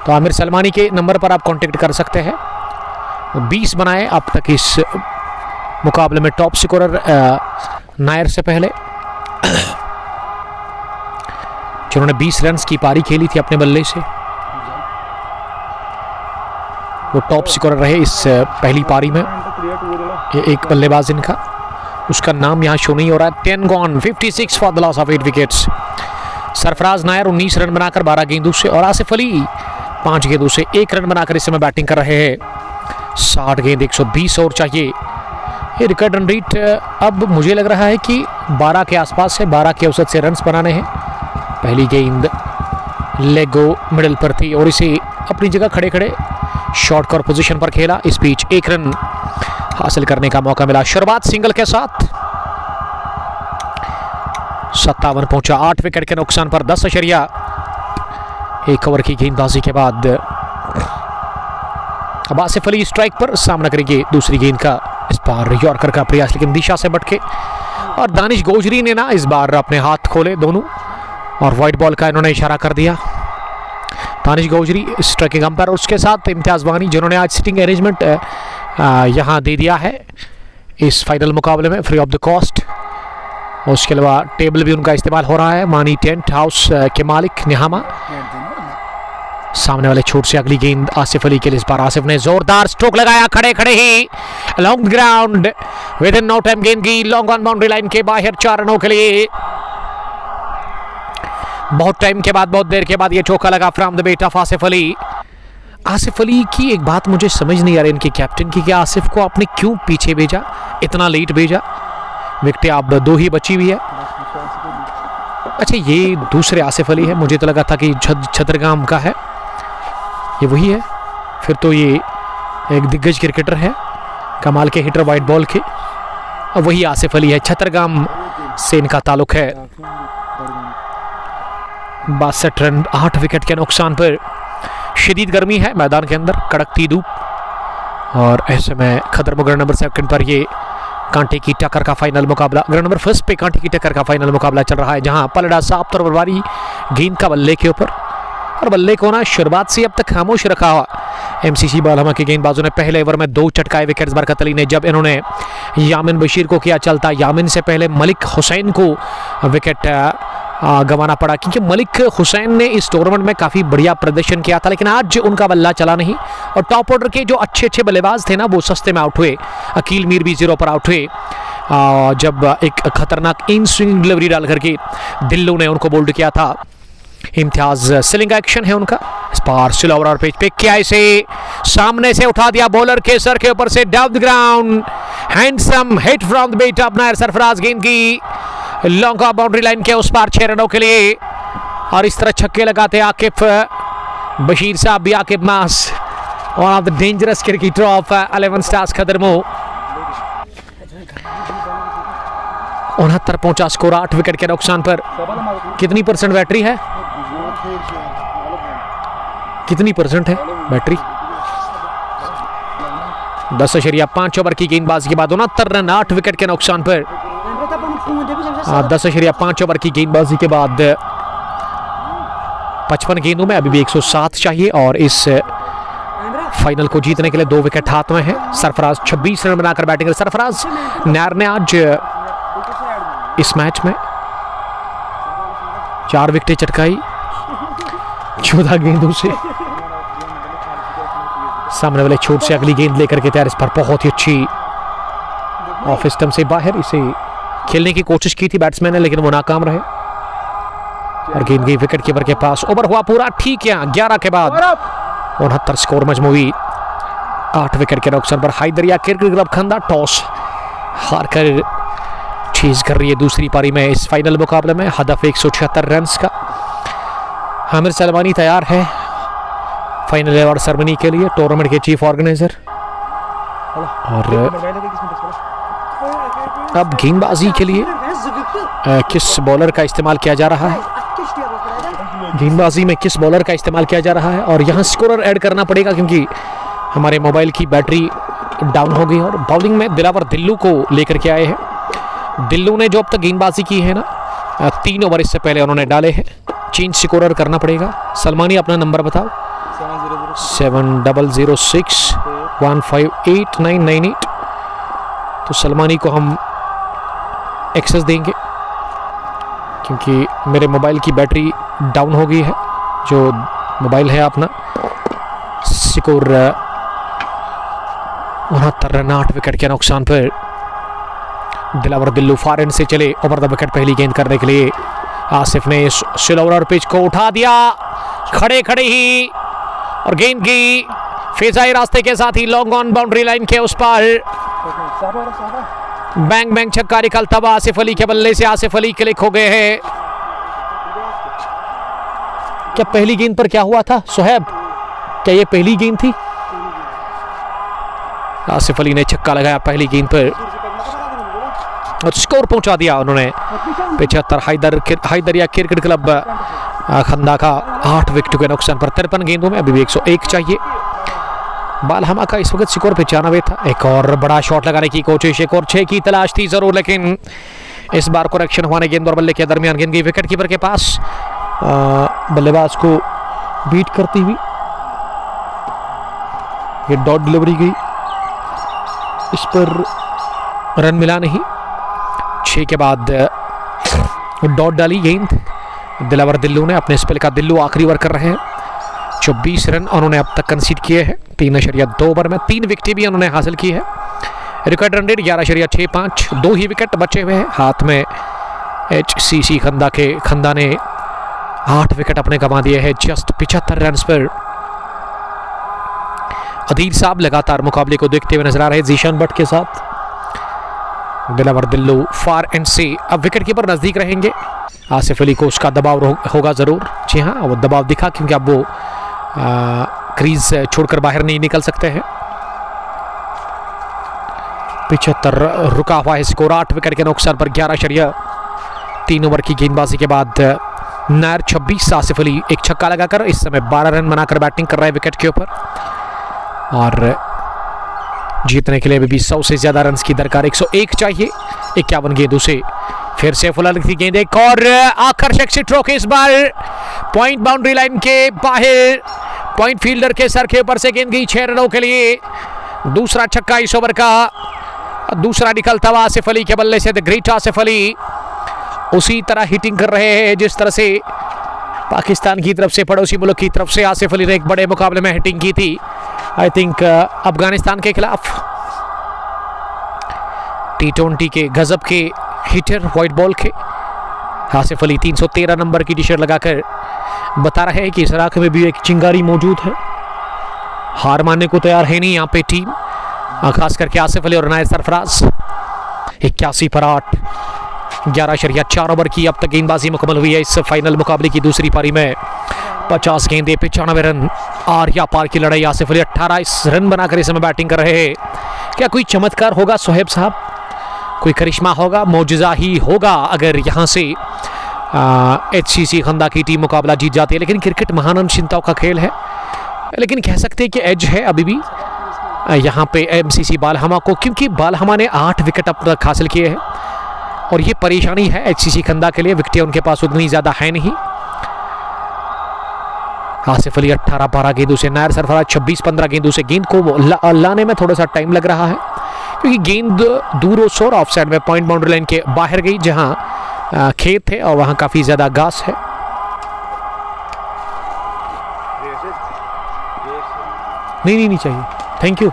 तो आमिर सलमानी के नंबर पर आप कांटेक्ट कर सकते हैं। 20 बनाए अब तक इस मुकाबले में टॉप स्कोरर नायर से पहले, जिन्होंने 20 रन की पारी खेली थी अपने बल्ले से, वो टॉप स्कोरर रहे इस पहली पारी में। ये एक बल्लेबाज इनका, उसका नाम यहाँ शो नहीं हो रहा है। 10 gone, 56 for the loss of 8 wickets. Sarfaraz Nair 19 run बनाकर 12 गेंदों से, और आसिफ अली 5 गेंदों से 1 रन बनाकर इस समय बैटिंग कर रहे हैं। 60 गेंद 120 और चाहिए। ये रिकॉर्ड रन रेट अब मुझे लग रहा है कि 12 के आसपास है, 12 के औसत से रन्स बनाने हैं। पहली गेंद लेगो मिडल पर थी और इसे अपनी जगह खड़े खड़े शॉर्ट कॉर पोजीशन पर खेला। इस बीच 1 रन हासिल करने का मौका मिला शुरुआत सिंगल के साथ। 57 पहुंचा, 8 विकेट के नुकसान पर 10.1 ओवर की गेंदबाजी के बाद अब आसिफ अली स्ट्राइक पर सामना करेंगे दूसरी गेंद का। इस बार यॉर्कर का प्रयास, लेकिन दिशा से भटके, और दानिश गोजरी ने ना इस बार अपने हाथ खोले दोनों और वाइट बॉल का इन्होंने इशारा कर दिया। दानिश गोजरी स्ट्राइकिंग अंपायर, और उसके साथ इम्तियाज़ वानी, जिन्होंने आज सिटिंग अरेंजमेंट यहाँ दे दिया है इस फाइनल मुकाबले में फ्री ऑफ द कॉस्ट। उसके अलावा टेबल भी उनका इस्तेमाल हो रहा है। मानी टेंट हाउस के मालिक निहामा। सामने वाले छोर से अगली गेंद आसिफ अली के लिए। इस बार आसिफ ने जोरदार स्ट्रोक लगाया, खड़े खड़े ही long ground, within no time गेंद की लॉन्ग ऑन बाउंड्री लाइन के बाहर 4 रनों के लिए। बहुत टाइम के बाद, बहुत देर के बाद ये चौका लगा from the bat of Asif Ali. Asif Ali की एक बात मुझे समझ नहीं आ रही इनके कैप्टन की, कि आसिफ को आपने क्यों पीछे भेजा, इतना लेट भेजा। विकेटें आप 2 ही बची हुई है। अच्छा, ये दूसरे आसिफ अली है, मुझे तो लगा था कि छतरगाम का है, ये वही है। फिर तो ये एक दिग्गज क्रिकेटर है, कमाल के हिटर वाइट बॉल के, और वही आसिफ अली है। छतरगाम से इनका ताल्लुक है। 62 रन, 8 विकेट के नुकसान पर। शदीद गर्मी है मैदान के अंदर, कड़कती धूप, और ऐसे में खदरमो नंबर 7 पर ये कांटे की टक्कर का फाइनल मुकाबला, ग्राउंड नंबर 1 पे कांटे की टक्कर का फाइनल मुकाबला चल रहा है, जहां पलड़ा साफ तौर पर वारी गेंद का बल्ले के ऊपर, और बल्ले को ना शुरुआत से अब तक खामोश रखा हुआ एमसीसी बालहमा के गेंदबाजों ने। पहले ओवर में 2 चटकाए विकेट्स बरकत अली ने, जब इन्होंने यामिन बशीर को किया चलता। यामिन से पहले मलिक हुसैन को विकेट गंवाना पड़ा, क्योंकि मलिक हुसैन ने इस टूर्नामेंट में काफ़ी बढ़िया प्रदर्शन किया था, लेकिन आज उनका बल्ला चला नहीं और टॉप ऑर्डर के जो अच्छे बल्लेबाज थे ना वो सस्ते में आउट हुए। अकील मीर भी 0 पर आउट हुए जब एक खतरनाक इन स्विंग डिलीवरी डाल करके दिल्लू ने उनको बोल्ड किया था। इम्तियाज सिलिंग एक्शन है उनका, इस बार स्लो ओवर पिच पे किया, इसे सामने से उठा दिया बॉलर के सर के ऊपर से down the ground, handsome hit from the bat of Nair Sarfaraz, गेंद की लॉन्ग ऑफ बाउंड्री लाइन के उस पार 6 रनों के लिए। और इस तरह छक्के लगाते आकिब बशीर साहब भी, आकिब मास, one of the dangerous cricketer of 11 stars Khadermo. 69 पहुंचा स्कोर 8 विकेट के नुकसान पर। कितनी परसेंट बैटरी है, कितनी परसेंट है बैटरी? 10.5 ओवर की गेंदबाजी के बाद 69 रन 8 विकेट के नुकसान पर। 10.5 ओवर की गेंदबाजी के बाद 55 गेंदों में अभी भी 107 चाहिए और इस फाइनल को जीतने के लिए 2 विकेट हाथ में है। सरफराज 26 रन बनाकर बैटिंग कर, सरफराज नायर ने आज इस मैच में 4 विकेटें चटकाई 14 गेंदों से। सामने वाले छोट से अगली गेंद लेकर के तैयार, इस पर बहुत ही अच्छी ऑफ स्टंप से बाहर इसे खेलने की कोशिश की थी बैट्समैन ने, लेकिन वो नाकाम रहे और गेंद गई विकेट कीपर के पास। ओवर हुआ पूरा ठीक है 11 के बाद 69 स्कोर मजमूई 8 विकेट के नुकसान पर। हैदरिया क्रिकेट क्लब खंदा टॉस हार कर चेज कर रही है दूसरी पारी में इस फाइनल मुकाबले में। हदफ 176 रन का। आमिर सलमानी तैयार है फाइनल अवार्ड सेरेमनी के लिए, टूर्नामेंट के चीफ ऑर्गेनाइजर। और अब गेंदबाजी के लिए किस बॉलर का इस्तेमाल किया जा रहा है, गेंदबाजी में किस बॉलर का इस्तेमाल किया जा रहा है। और यहाँ स्कोरर ऐड करना पड़ेगा क्योंकि हमारे मोबाइल की बैटरी डाउन हो गई। और बॉलिंग में दिलावर दिल्लू को लेकर के आए हैं। दिल्लू ने जो अब तक गेंदबाजी की है ना 3 ओवर इससे पहले उन्होंने डाले हैं। चेंज स्कोरर करना पड़ेगा। सलमानी अपना नंबर बताओ। 7006158998। तो सलमानी को हम एक्सेस देंगे क्योंकि मेरे मोबाइल की बैटरी डाउन हो गई है। जो मोबाइल है अपना स्कोर 69 रन 8 विकेट के नुकसान पर। दिलावर दिल्लू फॉर एंड से चले ओवर द विकेट पहली गेंद करने के लिए। आसिफ ने स्लो ओवर पिच को उठा दिया खड़े खड़े ही और गेंद की फिजाई रास्ते के साथ ही लॉन्ग ऑन बाउंड्री लाइन के उस पार बैंग बैंग छक्का निकलता हुआ आसिफ अली के बल्ले से। आसिफ अली क्लिक हो गए हैं। क्या पहली गेंद पर क्या हुआ था सुहैब, क्या ये पहली गेंद थी? आसिफ अली ने छक्का लगाया पहली गेंद पर और स्कोर पहुंचा दिया उन्होंने 75। हैदरिया क्रिकेट क्लब खंदा का 8 विकेट के नुकसान पर 53 गेंदों में अभी भी 101 चाहिए। बालहमा का इस वक्त स्कोर 95 था। एक और बड़ा शॉट लगाने की कोशिश, एक और 6 की तलाश थी जरूर, लेकिन इस बार करेक्शन हुआ ने गेंद और बल्ले के दरमियान। गेंद गई विकेट कीपर के पास, बल्लेबाज को बीट करती हुई ये डॉट डिलीवरी गई, इस पर रन मिला नहीं। 6 के बाद डॉट डाली गेंद दिलावर दिल्लू ने अपने स्पेल का। दिल्लू आखिरी ओवर कर रहे हैं। 24 रन उन्होंने अब तक कंसीड किए हैं 3.2 ओवर में। 3 विकेटें भी उन्होंने हासिल की है। रिकॉर्ड रन रेट 11.65, 2 ही विकेट बचे हुए हैं हाथ में। HCC खंदा ने 8 विकेट अपने गंवा दिए हैं जस्ट 75 रन पर। अदील साहब लगातार मुकाबले को देखते हुए नजर आ रहे हैं जीशान भट्ट के साथ। दिलावर दिल्लू फार एंड से अब विकेट कीपर नजदीक रहेंगे। आसिफ अली को उसका दबाव होगा जरूर। जी हाँ, वो दबाव दिखा क्योंकि अब वो क्रीज छोड़कर बाहर नहीं निकल सकते हैं। 75 रुका हुआ है स्कोर 8 विकेट के नुकसान पर। 11.3 ओवर की गेंदबाजी के बाद नायर 26, आसिफ अली एक छक्का लगाकर इस समय 12 रन बनाकर बैटिंग कर रहे हैं विकेट के ऊपर। और जीतने के लिए भी 100 से ज्यादा रन की दरकार, 101 चाहिए 51 गेंदों से। फिर से फुल की गेंद, एक और आकर्षक स्ट्रोक इस बार पॉइंट बाउंड्री लाइन के बाहर। पॉइंट फील्डर के सर के ऊपर से गेंद गई 6 रनों के लिए। दूसरा छक्का इस ओवर का, दूसरा निकलता हुआ आसिफ अली के बल्ले से। द ग्रेट आसिफ अली उसी तरह हिटिंग कर रहे हैं जिस तरह से पाकिस्तान की तरफ से, पड़ोसी मुल्क की तरफ से आसिफ अली ने एक बड़े मुकाबले में हिटिंग की थी, आई थिंक अफगानिस्तान के खिलाफ। T20 के गजब के हिटर व्हाइट बॉल के आसिफ अली 313 नंबर की टी शर्ट लगाकर बता रहे हैं कि इस इलाके में भी एक चिंगारी मौजूद है, हार मानने को तैयार है नहीं यहाँ पे टीम, खास करके आसिफ अली और नायर सरफराज। 81 पर 8, 11.4 ओवर की अब तक गेंदबाजी मुकम्मल हुई है इस फाइनल मुकाबले की दूसरी पारी में। 50 गेंदे 95 रन, आर या पार की लड़ाई। आसिफ अली 28 रन बनाकर इस समय बैटिंग कर रहे हैं। क्या कोई चमत्कार होगा सोहेब साहब, कोई करिश्मा होगा, मौजज़ा ही होगा अगर यहाँ से HCC खंदा की टीम मुकाबला जीत जाती है। लेकिन क्रिकेट महान चिंताओं का खेल है, लेकिन कह सकते हैं कि एज है अभी भी यहाँ पे MCC बालहमा को, क्योंकि बालहमा ने 8 विकेट अब तक हासिल किए हैं और ये परेशानी है HCC खंदा के लिए, विकेटें उनके पास उतनी ज़्यादा है नहीं। आसिफ अली 18-12 गेंदों से, नायर सरफराज 26-15 गेंदों से। गेंद को लाने में थोड़ा सा टाइम लग रहा है क्योंकि गेंद दूर और ऑफ साइड में पॉइंट बाउंड्री लाइन के बाहर गई, जहां खेत है और वहां काफ़ी ज़्यादा घास है। नहीं चाहिए, थैंक यू।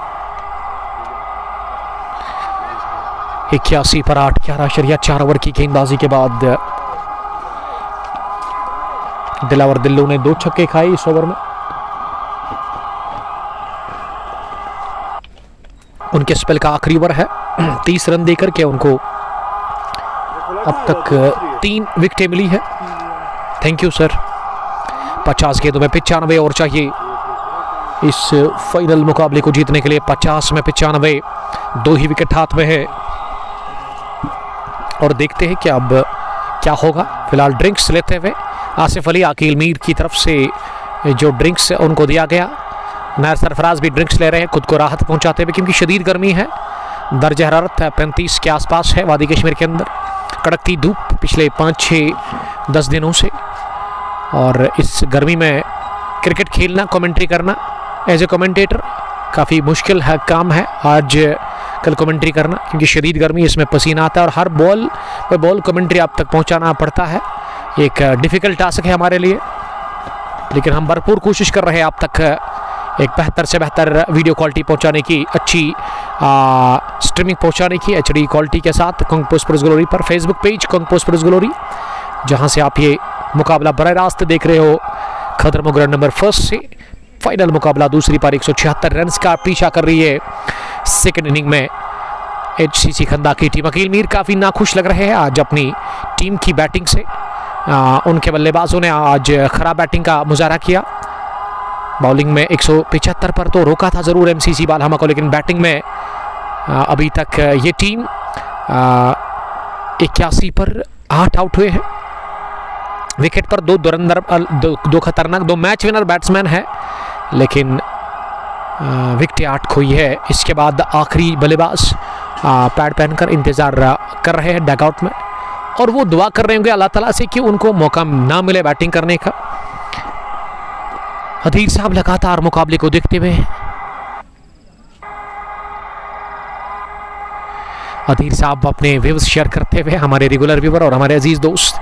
81 पर 8, 11.4 ओवर की गेंदबाजी के बाद दिलावर दिल्लू ने 2 छक्के खाए इस ओवर में। उनके स्पेल का आखिरी ओवर है, 30 रन देकर के उनको अब तक 3 विकेटें मिली है। Thank you sir. 50 गेंदों में 95 और चाहिए इस फाइनल मुकाबले को जीतने के लिए। 50 में 95, 2 ही विकेट हाथ में है और देखते हैं कि अब क्या होगा। फिलहाल ड्रिंक्स लेते हुए आसिफ अली, अकील मीर की तरफ से जो ड्रिंक्स उनको दिया गया, नायर सरफराज भी ड्रिंक्स ले रहे हैं खुद को राहत पहुंचाते हुए, क्योंकि शदीद गर्मी है, दर्ज हरारत 35 के आसपास है वादी कश्मीर के अंदर, कड़कती धूप पिछले 5-6-10 दिनों से। और इस गर्मी में क्रिकेट खेलना, कमेंट्री करना एज ए कमेंटेटर काफ़ी मुश्किल है काम है आज कल कमेंट्री करना, क्योंकि शदीद गर्मी, इसमें पसीना आता है और हर बॉल पर बॉल कमेंट्री आप तक पहुंचाना पड़ता है। एक डिफ़िकल्ट टास्क है हमारे लिए, लेकिन हम भरपूर कोशिश कर रहे हैं आप तक एक बेहतर से बेहतर वीडियो क्वालिटी पहुंचाने की, अच्छी स्ट्रीमिंग पहुंचाने की HD क्वालिटी के साथ। कंग स्पोर्ट्स ग्लोरी पर Facebook page Kang sports glory, जहां से आप ये मुकाबला बराह रास्त देख रहे हो। खदर मुगरर नंबर 1 से फाइनल मुकाबला दूसरी पारी 176 रन का पीछा कर रही है सेकंड इनिंग में HCC खंदा की टीम। अकील मीर काफ़ी नाखुश लग रहे हैं आज अपनी टीम की बैटिंग से। उनके बल्लेबाजों ने आज खराब बैटिंग का मुजाहरा किया। बॉलिंग में 175 पर तो रोका था ज़रूर MCC बालहमा को, लेकिन बैटिंग में अभी तक ये टीम 81 पर 8 आउट हुए हैं। विकेट पर 2 दुरंदर, 2 खतरनाक, 2 मैच विनर बैट्समैन है, लेकिन विकेट 8 खोई है। इसके बाद आखिरी बल्लेबाज पैड पहनकर इंतज़ार कर रहे हैं डगआउट में, और वो दुआ कर रहे होंगे अल्लाह ताला से कि उनको मौका ना मिले बैटिंग करने का। अधीर साहब लगातार मुकाबले को देखते हुए, अधीर साहब अपने व्यूज शेयर करते हुए, हमारे रेगुलर व्यूवर और हमारे अजीज दोस्त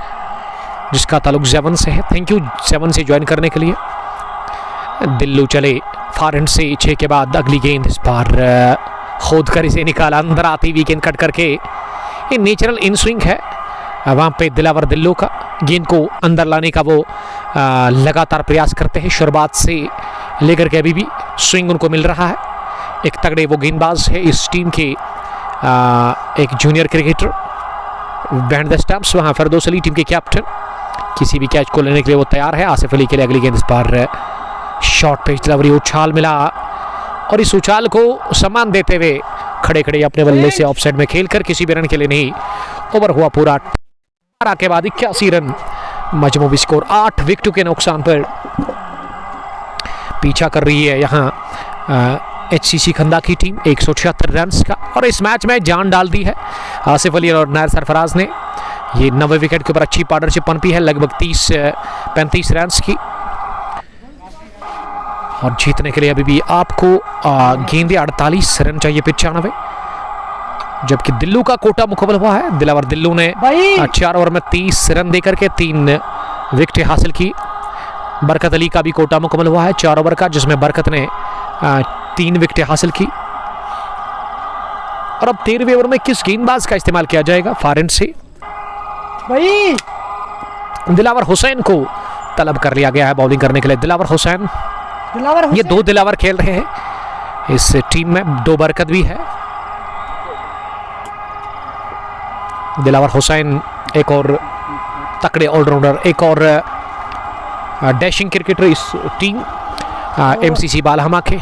जिसका ताल्लुक 7 से है, थैंक यू 7 से ज्वाइन करने के लिए। दिल्लू चले फार एंड से 6 के बाद अगली गेंद, इस बार खोद कर इसे निकाला, अंदर आती हुई गेंद कट करके। ये नेचुरल इन स्विंग है वहाँ पे दिलावर दिल्लू का, गेंद को अंदर लाने का वो लगातार प्रयास करते हैं। शुरुआत से लेकर के अभी भी स्विंग उनको मिल रहा है। एक तगड़े वो गेंदबाज है इस टीम के, एक junior cricketer behind the stumps, वहाँ फरदौस अली टीम के कैप्टन, किसी भी कैच को लेने के लिए वो तैयार है। आसिफ अली के लिए अगली गेंद, इस बार शॉर्ट पेच डिलीवरी, उछाल मिला और इस उछाल को सम्मान देते हुए खड़े खड़े अपने बल्ले से ऑफसाइड में खेलकर किसी भी रन के लिए नहीं। ओवर हुआ पूरा 18 के बाद 81 रन, मजमूई स्कोर 8 विकेटों के नुकसान पर पीछा कर रही है यहाँ HCC खंदा की टीम 176 रन का, और इस मैच में जान डाल दी है आसिफ अली और नायर सरफराज ने। ये 90 विकेट के ऊपर अच्छी पार्टनरशिप पनपी है, लगभग 30-35 रन की, और जीतने के लिए अभी भी आपको गेंदे 48 रन चाहिए, 95। जबकि दिल्लू का कोटा मुकम्मल हुआ है। दिलावर दिल्लू ने 4 ओवर में 30 रन देकर के 3 विकेट हासिल की। बरकत अली का भी कोटा मुकम्मल हुआ है 4 ओवर का, जिसमें बरकत ने 3 विकेट हासिल की। और अब 13वें ओवर में किस गेंदबाज का इस्तेमाल किया जाएगा? फॉरेन से दिलावर हुसैन को तलब कर लिया गया है बॉलिंग करने के लिए। दिलावर हुसैन, ये 2 दिलावर खेल रहे हैं इस टीम में, 2 बरकत भी है। दिलावर हुसैन एक और तकड़े ऑलराउंडर, एक और डैशिंग क्रिकेटर इस टीम एमसीसी बालहमा के।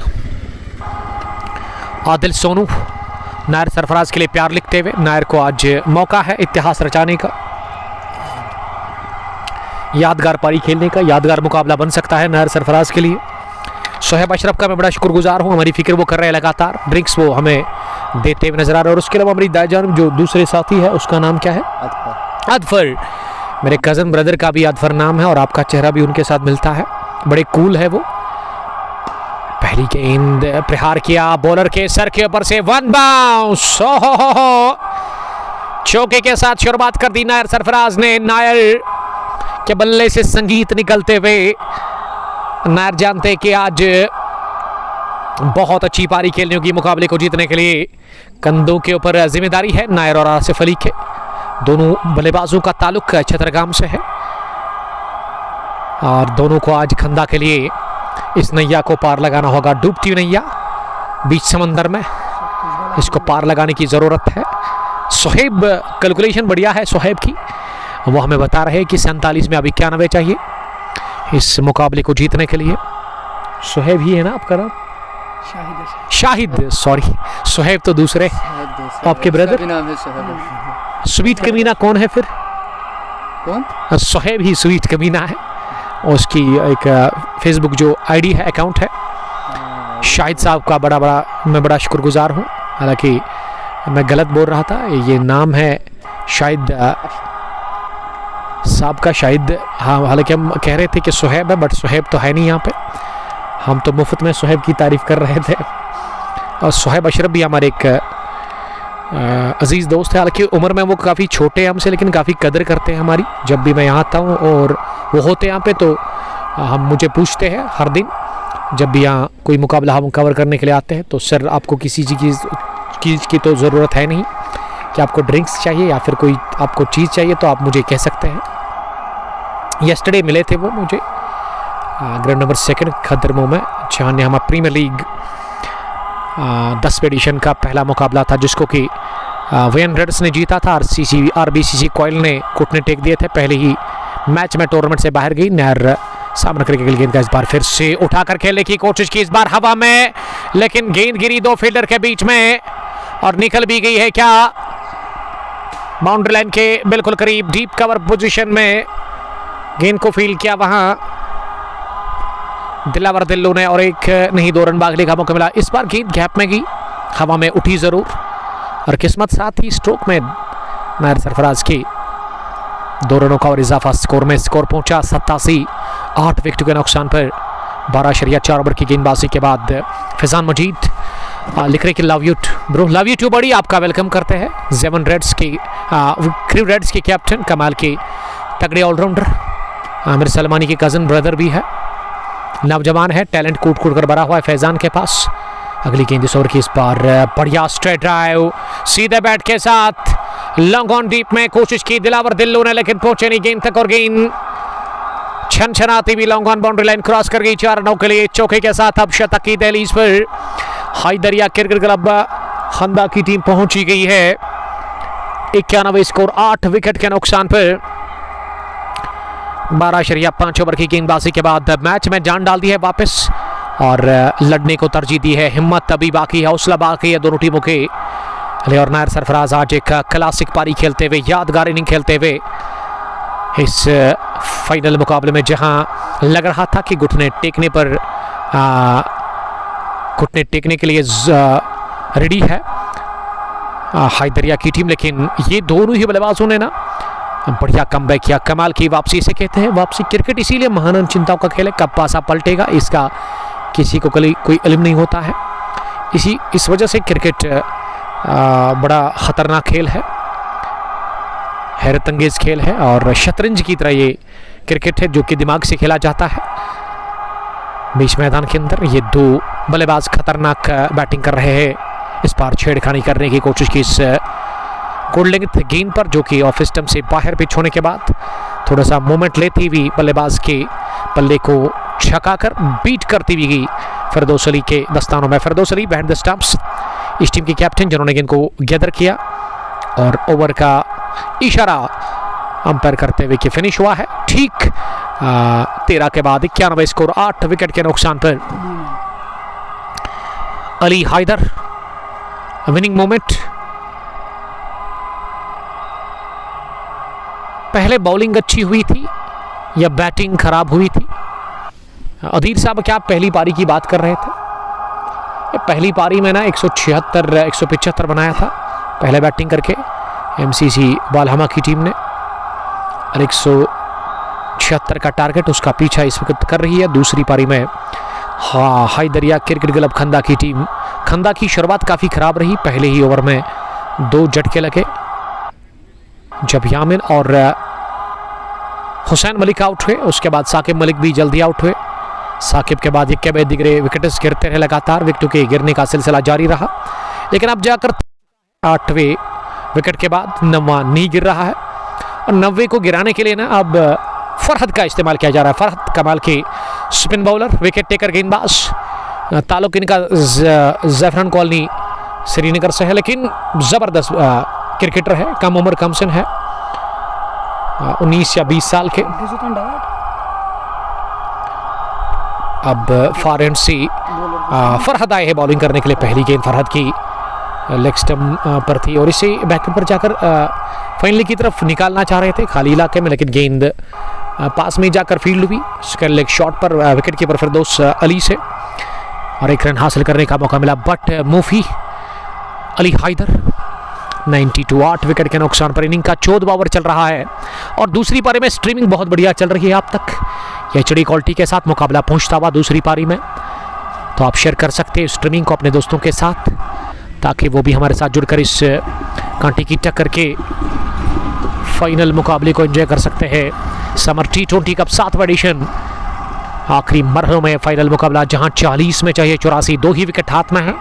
आदिल सोनू नायर सरफराज के लिए प्यार लिखते हुए, नायर को आज मौका है इतिहास रचाने का, यादगार पारी खेलने का, यादगार मुकाबला बन सकता है नायर सरफराज के लिए। शोहेब अशरफ का मैं बड़ा शुक्रगुजार हूँ, हमारी फिक्र वो कर रहे हैं लगातार, ड्रिंक्स वो हमें देते हुए नजर आ रहे हैं। और उसके अलावा हमारी दाईजान जो दूसरे साथी है उसका नाम क्या है? अदफर, मेरे कज़न ब्रदर का भी अदफर नाम है और आपका चेहरा भी उनके साथ मिलता है, बड़े कूल है वो। पहली गेंद प्रहार किया बॉलर के सर के ऊपर से, 1 बाउंस, चौके के साथ शुरुआत कर दी नायर सरफराज ने। नायर के बल्ले से संगीत निकलते हुए, नायर जानते कि आज बहुत अच्छी पारी खेलने होगी मुकाबले को जीतने के लिए। कंधों के ऊपर जिम्मेदारी है नायर और आसिफ अली के, दोनों बल्लेबाजों का ताल्लुक छतरगाम से है और दोनों को आज खंदा के लिए इस नैया को पार लगाना होगा। डूबती हुई नैया बीच समंदर में, इसको पार लगाने की ज़रूरत है। सोहेब, कैलकुलेशन बढ़िया है सोहेब की, वो हमें बता रहे हैं कि 47 में अभी 91 चाहिए इस मुकाबले को जीतने के लिए। सोहेब ही है ना आपका नाम? शाहिद, सॉरी सोहेब तो दूसरे आपके ब्रदर। स्वीट कमीना कौन है फिर? कौन? सोहेब ही स्वीट कमीना है, उसकी एक फेसबुक जो आईडी है, अकाउंट है। शाहिद साहब का मैं बड़ा शुक्रगुजार हूँ, हालांकि मैं गलत बोल रहा था, ये नाम है शाहिद साहब का, शाहिद। हाँ, हालांकि हम कह रहे थे कि सोहेब है, बट सोहेब तो है नहीं यहाँ पे, हम तो मुफ्त में सोहेब की तारीफ कर रहे थे। और सोहेब अशरफ भी हमारे एक अजीज़ दोस्त है, हालांकि उम्र में वो काफ़ी छोटे हैं हमसे, लेकिन काफ़ी कदर करते हैं हमारी। जब भी मैं यहाँ आता हूँ और वो होते हैं यहाँ पे, तो हम मुझे पूछते हैं हर दिन, जब भी यहाँ कोई मुकाबला हम कवर करने के लिए आते हैं, तो सर आपको किसी चीज़ की तो ज़रूरत है नहीं, कि आपको ड्रिंक्स चाहिए या फिर कोई आपको चीज़ चाहिए तो आप मुझे कह सकते हैं। यस्टरडे मिले थे वो मुझे ग्राउंड नंबर 2 खदरमो में, जहाँ नेहमा प्रीमियर लीग 10वीं एडिशन का पहला मुकाबला था, जिसको कि वेन रेड्स ने जीता था। आरबीसीसी कॉयल ने घुटने टेक दिए थे, पहले ही मैच में टूर्नामेंट से बाहर गई। नायर सामने करके गेंद का इस बार फिर से उठाकर खेलने की कोशिश की, इस बार हवा में, लेकिन गेंद गिरी 2 फील्डर के बीच में और निकल भी गई है क्या बाउंड्री लाइन के बिल्कुल करीब। डीप कवर पोजीशन में गेंद को फील्ड किया वहां दिलावर दिल्लू ने, और एक नहीं 2 रन भागने का मौका मिला। इस बार गेंद गैप में गई, हवा में उठी जरूर, और किस्मत साथ ही स्ट्रोक में नायर सरफराज की 2 रनों का और इजाफा स्कोर में। स्कोर पहुंचा 87, 8 विकेट के नुकसान पर 12.4 ओवर की गेंदबाजी के बाद। फैजान मजीद लिख रहे कि love you bro, love you too buddy, आपका वेलकम करते हैं। जेवन रेड्स की क्रू रेड्स के कैप्टन, कमाल के तगड़े ऑलराउंडर, आमिर सलमानी के कज़न ब्रदर भी है, नौजवान है, टैलेंट कूट कर भरा हुआ है फैजान के पास। अगली गेंद इस ओवर की, इस बार बढ़िया स्ट्रेट ड्राइव सीधे बैट के साथ लॉन्ग ऑन डीप में कोशिश की दिलावर दिल्लू ने, लेकिन पहुंचे नहीं गेंद तक, और गेंद छनछनाती भी long on boundary line cross कर गई 4 रनों के लिए। चौके के साथ अब शतक की दहलीज पर हैदरिया क्रिकेट क्लब खंदा की टीम पहुंची गई है। 91 स्कोर, 8 विकेट के नुकसान पर 12.5 ओवर की गेंदबाजी के बाद मैच में जान डाल दी है वापस, और लड़ने को तरजीह दी है। हिम्मत अभी बाकी है, हौसला बाकी है दोनों टीमों के। और नायर सरफराज आज एक क्लासिक पारी खेलते हुए, यादगार इनिंग खेलते हुए इस फाइनल मुकाबले में, जहां लग रहा था कि घुटने टेकने के लिए रेडी है हैदरिया की टीम, लेकिन ये दोनों ही बल्लेबाजों ने ना बढ़िया कमबैक किया। कमाल की वापसी से कहते हैं वापसी। क्रिकेट इसीलिए महान चिंताओं का खेल है, कब पासा पलटेगा इसका किसी को कोई इल्म नहीं होता है। इस वजह से क्रिकेट बड़ा ख़तरनाक खेल है, हैरत अंगेज़ खेल है और शतरंज की तरह ये क्रिकेट है जो कि दिमाग से खेला जाता है। बीच मैदान के अंदर ये दो बल्लेबाज खतरनाक बैटिंग कर रहे हैं। इस बार छेड़खानी करने की कोशिश की इस गोल लेंथ गेंद पर, जो कि ऑफ स्टंप से बाहर पिच होने के बाद थोड़ा सा मोमेंट लेती हुई बल्लेबाज के पल्ले को छकाकर बीट करती हुई गई फिरदौस अली के दस्तानों में। फिरदौस अली बिहाइंड द स्टंप्स, इस टीम के कैप्टन जिन्होंने गेंद को गैदर किया और ओवर का इशारा अंपायर करते हुए कि फिनिश हुआ है। ठीक 13 के बाद 91 स्कोर, 8 विकेट के नुकसान पर अली हैदर विनिंग मोमेंट। पहले बॉलिंग अच्छी हुई थी या बैटिंग खराब हुई थी? अधीर साहब, क्या आप पहली पारी की बात कर रहे थे? पहली पारी में ना 176 175 बनाया था पहले बैटिंग करके एमसीसी बालहमा की टीम ने, और 176 का टारगेट उसका पीछा इस वक्त कर रही है। दूसरी पारी में हैदरिया क्रिकेट क्लब खंदा की टीम, खंदा की शुरुआत काफ़ी ख़राब रही। पहले ही ओवर में 2 झटके लगे जब यामिन और हुसैन मलिक आउट हुए, उसके बाद साकिब मलिक भी जल्दी आउट हुए। साकिब के बाद इक्के दिगरे विकेट्स गिरते रहे लगातार, विकेटों के गिरने का सिलसिला जारी रहा, लेकिन अब जाकर 8वें विकेट के बाद 9वां नहीं गिर रहा है। और 90 को गिराने के लिए ना अब फरहद का इस्तेमाल किया जा रहा है। फरहद कमाल के स्पिन बॉलर, विकेट टेकर गेंदबाज, ताल्लुक इनका ज़ैफ़रान कॉलोनी श्रीनगर से है, लेकिन ज़बरदस्त क्रिकेटर है, कम उम्र कम सन है, 19 या 20 साल के। अब फॉर एंड से फरहद आए हैं बॉलिंग करने के लिए। पहली गेंद फरहद की लेग स्टंप पर थी और इसे बैकएंड पर जाकर फाइनली की तरफ निकालना चाह रहे थे खाली इलाके में, लेकिन गेंद पास में जाकर फील्ड हुई। उसके लेग शॉट पर विकेट कीपर फिरदौस अली से और 1 रन हासिल करने का मौका मिला, बट मूफी अली हैदर 92, 8 विकेट के नुकसान पर। इनिंग का 14वां ओवर चल रहा है और दूसरी पारी में स्ट्रीमिंग बहुत बढ़िया चल रही है अब तक। एचडी क्वालिटी के साथ मुकाबला पहुंचता हुआ दूसरी पारी में, तो आप शेयर कर सकते हैं स्ट्रीमिंग को अपने दोस्तों के साथ, ताकि वो भी हमारे साथ जुड़कर इस कांटे की टक्कर के फाइनल मुकाबले को एंजॉय कर सकते हैं। समर T20 कप 7वां एडिशन आखिरी मरहलों में फाइनल मुकाबला, जहां 40 में चाहिए 84, 2 ही विकेट हाथ में है।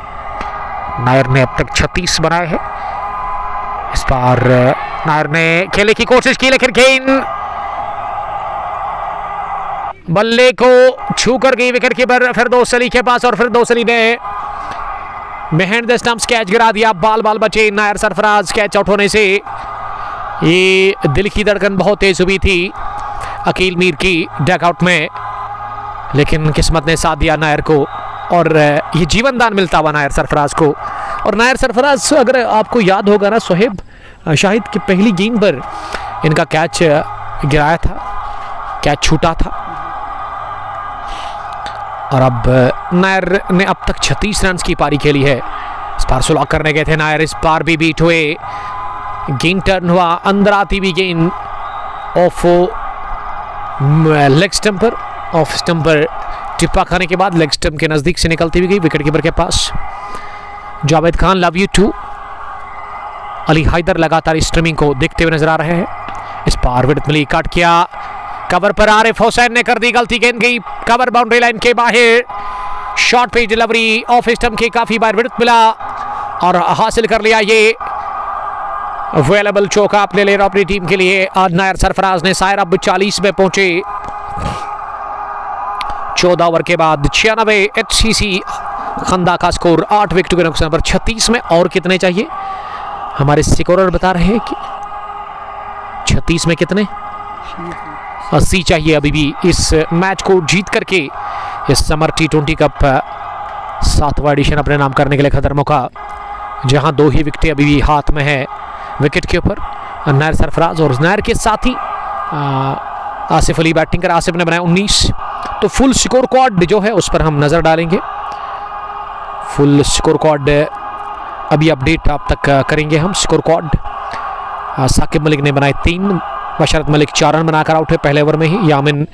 नायर ने अब तक 36 बनाए हैं। इस बार नायर ने खेलने की कोशिश की, लेकिन गेंद बल्ले को छू कर गई विकेट कीपर फिरदौस अली के पास और फिरदौस अली ने बिहाइंड द स्टंप्स कैच गिरा दिया। बाल बचे नायर सरफराज कैच आउट होने से। ये दिल की धड़कन बहुत तेज हुई थी अकील मीर की डगआउट में, लेकिन किस्मत ने साथ दिया नायर को और ये जीवन दान मिलता हुआ नायर सरफराज को। और नायर सरफराज, अगर आपको याद होगा ना सोहेब, शाहिद की पहली गेंद पर इनका कैच गिराया था, कैच छूटा था। और अब नायर ने अब तक 36 रन की पारी खेली है। इस बार सुलॉक करने गए थे नायर, इस बार भी बीट हुए। गेंद टर्न हुआ, अंदर आती हुई गेंद ऑफ लेग स्टंप पर, ऑफ स्टंप पर टिप्पा खाने के बाद लेग स्टंप के नज़दीक से निकलती हुई गई विकेट कीपर के पास। Javed Khan love you too. Ali Haider लगातार स्ट्रीमिंग को देखते हुए नजर आ रहे हैं। इस बार विकेट मिली, कट किया, कवर पर आरिफ हुसैन ने कर दी गलती, गेंद गई कवर बाउंड्री लाइन के बाहर। Short page delivery off stump के काफी बार विकेट मिला और हासिल कर लिया ये अवेलेबल चौका अपने ले अपनी टीम के लिए। आज नायर सरफराज ने शायर अब 40 में पहुंचे 14 ओवर के बाद। 96 HCC खंदा का स्कोर, 8 विकेट के नुकसान पर 36 में और कितने चाहिए? हमारे स्कोरर बता रहे हैं कि 36 में कितने? 80 चाहिए अभी भी इस मैच को जीत करके इस समर T20 कप 7वां एडिशन अपने नाम करने के लिए खतर मौका, जहां 2 ही विकेटें अभी भी हाथ में है विकेट के ऊपर नायर सरफराज और नायर के साथ ही आसिफ अली बैटिंग कर। आसिफ ने बनाया 19। तो फुल स्कोर कार्ड जो है उस पर हम नज़र डालेंगे। फुल स्कोर कार्ड अभी अपडेट आप तक करेंगे हम। स्कोर कार्ड साकिब मलिक ने बनाए 3, बशरत मलिक 4 रन बनाकर आउट हुए पहले ओवर में ही। यामिन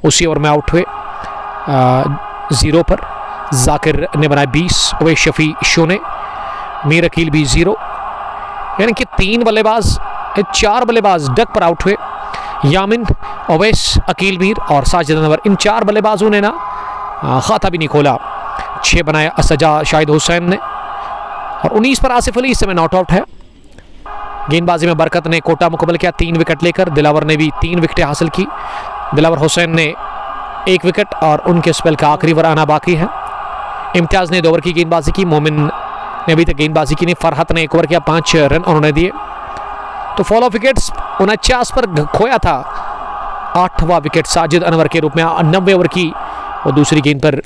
उसी ओवर में आउट हुए 0 पर। जाकिर ने बनाए 20, अवैस शफी शो ने मीर अकील भी 0, यानी कि 3 बल्लेबाज 4 बल्लेबाज डक पर आउट हुए। यामिन, ओवैस, अकील मीर और साजिद अनवर, इन 4 बल्लेबाजों ने ना खाता भी नहीं खोला। 6 बनाया असजा शाहिद हुसैन ने और 19 पर आसिफ अली इस समय नॉट आउट है। गेंदबाजी में बरकत ने कोटा मुकम्मल किया 3 विकेट लेकर। दिलावर ने भी 3 विकेटें हासिल की। दिलावर हुसैन ने 1 विकेट और उनके स्पेल का आखिरी ओवर आना बाकी है। इम्तियाज़ ने 2 ओवर की गेंदबाजी की। मोमिन ने अभी तक गेंदबाजी की नहीं। फरहत ने 1 ओवर किया, 5 रन उन्होंने दिए। तो फॉल ऑफ विकेट्स 49 पर खोया था। 8वां विकेट साजिद अनवर के रूप में 90 ओवर की और दूसरी गेंद पर